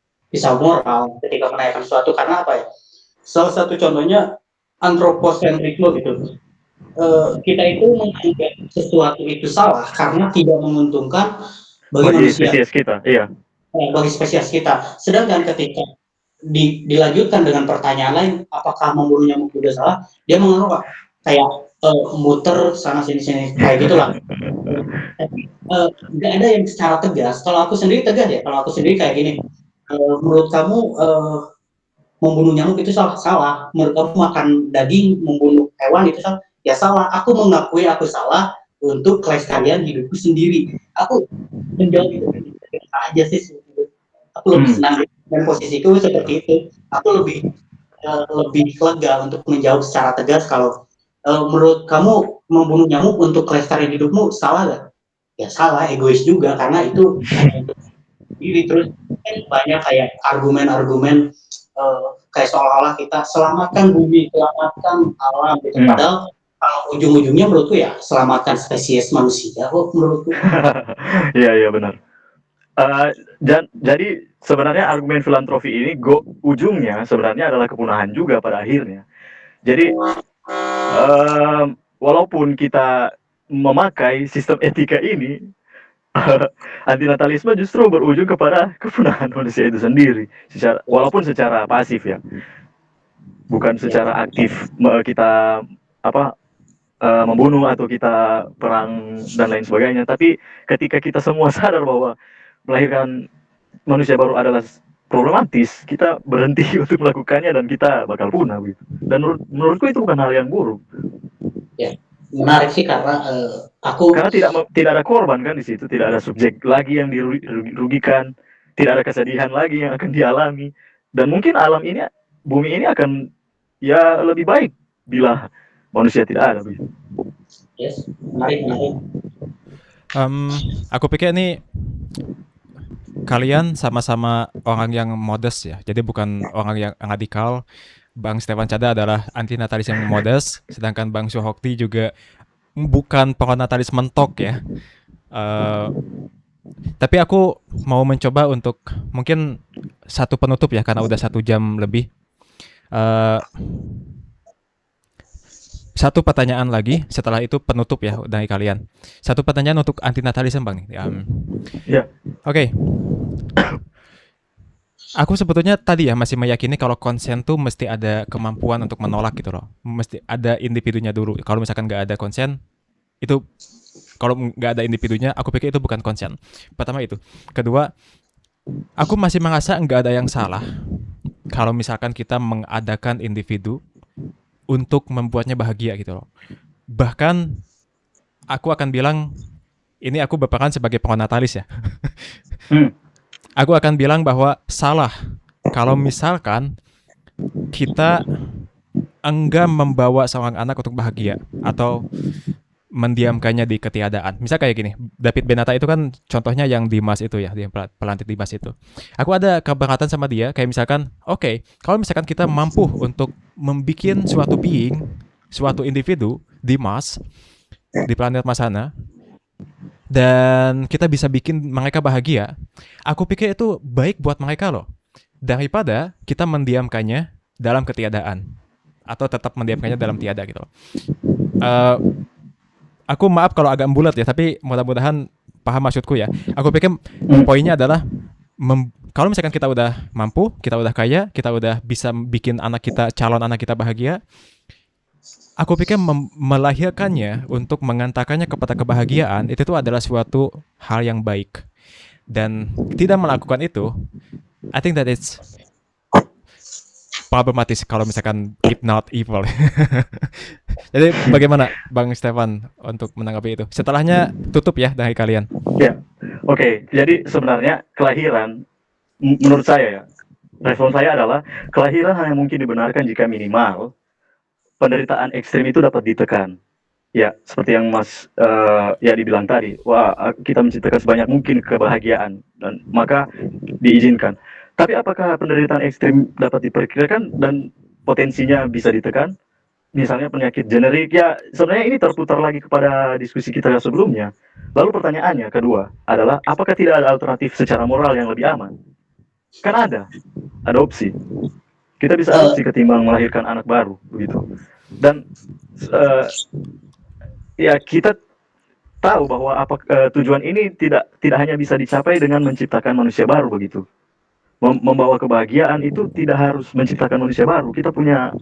moral ketika menanyakan sesuatu, karena apa ya? Salah satu contohnya antroposentrisme gitu. Kita itu menganggap sesuatu itu salah karena tidak menguntungkan bagi manusia, spesies kita, iya. Bagi spesies kita. Sedangkan ketika dilanjutkan dengan pertanyaan lain, apakah membunuh nyamuk juga salah? Dia menganggap kayak muter sana sini kayak gitulah. Nggak ada yang secara tegas. Kalau aku sendiri tegas ya. Kalau aku sendiri kayak gini. Menurut kamu membunuh nyamuk itu salah. Menurut kamu makan daging, membunuh hewan itu salah. Ya salah. Aku mengakui aku salah untuk kelestarian hidupku sendiri. Aku menjawab itu aja sih. Aku lebih senang dan posisiku seperti itu. Aku lebih lega untuk menjawab secara tegas kalau menurut kamu membunuh nyamuk untuk kelestarian hidupmu salah gak? Ya salah, egois juga, karena itu hanya untuk diri. Terus kan banyak kayak argumen-argumen kayak seolah-olah kita selamatkan bumi, selamatkan alam gitu. Padahal kalau ujung-ujungnya menurutku ya selamatkan spesies manusia kok menurutku. Iya benar. Jadi sebenarnya argumen filantropi ini ujungnya sebenarnya adalah kepunahan juga pada akhirnya. Jadi walaupun kita memakai sistem etika ini, antinatalisme justru berujung kepada kepunahan manusia itu sendiri, walaupun secara pasif ya, bukan secara aktif kita membunuh atau kita perang dan lain sebagainya. Tapi ketika kita semua sadar bahwa melahirkan manusia baru adalah problematis, kita berhenti untuk melakukannya dan kita bakal punah gitu. Dan menurutku itu bukan hal yang buruk. Ya, menarik sih karena karena tidak ada korban kan di situ, tidak ada subjek lagi yang dirugikan, tidak ada kesedihan lagi yang akan dialami, dan mungkin alam ini, bumi ini akan ya lebih baik bila manusia tidak ada begitu. Yes, menarik. Aku pikir ini kalian sama-sama orang yang modest ya, jadi bukan orang yang radikal. Bang Stefan Cada adalah antinatalis yang modest, sedangkan Bang Suhokti juga bukan pronatalis mentok ya. Eh, tapi aku mau mencoba untuk mungkin satu penutup ya, karena udah 1 jam lebih. Eh, Satu pertanyaan lagi, setelah itu penutup ya dari kalian. Satu pertanyaan untuk antinatalism Bang. Ya. Oke. Aku sebetulnya tadi ya masih meyakini kalau konsen tuh mesti ada kemampuan untuk menolak gitu loh. Mesti ada individunya dulu. Kalau misalkan nggak ada konsen, itu kalau nggak ada individunya, aku pikir itu bukan konsen. Pertama itu. Kedua, aku masih merasa nggak ada yang salah kalau misalkan kita mengadakan individu untuk membuatnya bahagia gitu loh. Bahkan aku akan bilang, ini aku berperan sebagai pronatalis ya. Aku akan bilang bahwa salah kalau misalkan kita enggak membawa seorang anak untuk bahagia atau mendiamkannya di ketiadaan. Misal kayak gini, David Benata itu kan contohnya yang Dimas itu ya, yang pelantik Dimas itu. Aku ada keberatan sama dia, kayak misalkan, oke, kalau misalkan kita mampu untuk membuat suatu being, suatu individu, Dimas, di planet Masana, dan kita bisa bikin mereka bahagia, aku pikir itu baik buat mereka loh. Daripada kita mendiamkannya dalam ketiadaan. Atau tetap mendiamkannya dalam tiada gitu loh. Aku maaf kalau agak bulat ya, tapi mudah-mudahan paham maksudku ya. Aku pikir poinnya adalah kalau misalkan kita udah mampu, kita udah kaya, kita udah bisa bikin calon anak kita bahagia, aku pikir melahirkannya untuk mengantarkannya kepada kebahagiaan itu tuh adalah suatu hal yang baik. Dan tidak melakukan itu, I think that it's problematis kalau misalkan if not evil. Jadi bagaimana Bang Stefan untuk menanggapi itu? Setelahnya tutup ya dari kalian. Ya, oke. Jadi sebenarnya kelahiran, menurut saya ya, respon saya adalah kelahiran hanya mungkin dibenarkan jika minimal penderitaan ekstrim itu dapat ditekan. Ya, seperti yang Mas ya dibilang tadi, kita menciptakan sebanyak mungkin kebahagiaan dan maka diizinkan. Tapi apakah penderitaan ekstrim dapat diperkirakan dan potensinya bisa ditekan? Misalnya penyakit generik, ya sebenarnya ini terputar lagi kepada diskusi kita sebelumnya. Lalu pertanyaannya kedua adalah, apakah tidak ada alternatif secara moral yang lebih aman? Kan ada opsi. Kita bisa adopsi ketimbang melahirkan anak baru, begitu. Dan ya kita tahu bahwa tujuan ini tidak hanya bisa dicapai dengan menciptakan manusia baru, begitu. Membawa kebahagiaan itu tidak harus menciptakan manusia baru. Kita punya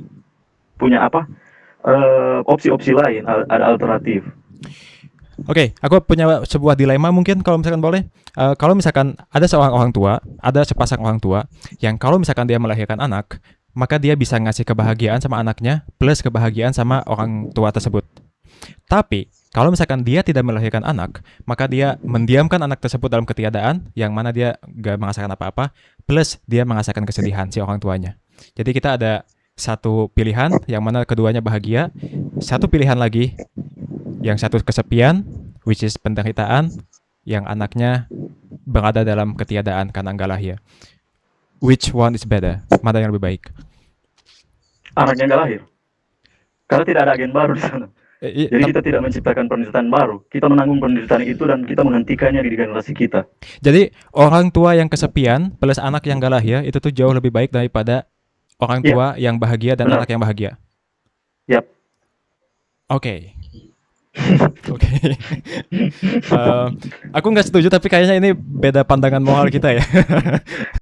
opsi-opsi lain, ada alternatif. Oke, aku punya sebuah dilema mungkin kalau misalkan boleh. Kalau misalkan ada seorang orang tua, ada sepasang orang tua yang kalau misalkan dia melahirkan anak, maka dia bisa ngasih kebahagiaan sama anaknya plus kebahagiaan sama orang tua tersebut. Tapi kalau misalkan dia tidak melahirkan anak, maka dia mendiamkan anak tersebut dalam ketiadaan, yang mana dia gak merasakan apa-apa, plus dia merasakan kesedihan si orang tuanya. Jadi kita ada satu pilihan, yang mana keduanya bahagia. Satu pilihan lagi, yang satu kesepian, which is penderitaan, yang anaknya berada dalam ketiadaan karena enggak lahir. Which one is better? Mana yang lebih baik? Anaknya enggak lahir. Karena tidak ada agen baru di sana. Jadi kita tidak menciptakan penderitaan baru. Kita menanggung penderitaan itu dan kita menghentikannya di generasi kita. Jadi orang tua yang kesepian plus anak yang gak lahir itu tuh jauh lebih baik daripada orang tua yang bahagia dan anak yang bahagia. Yap. Oke. Aku nggak setuju, tapi kayaknya ini beda pandangan moral kita ya.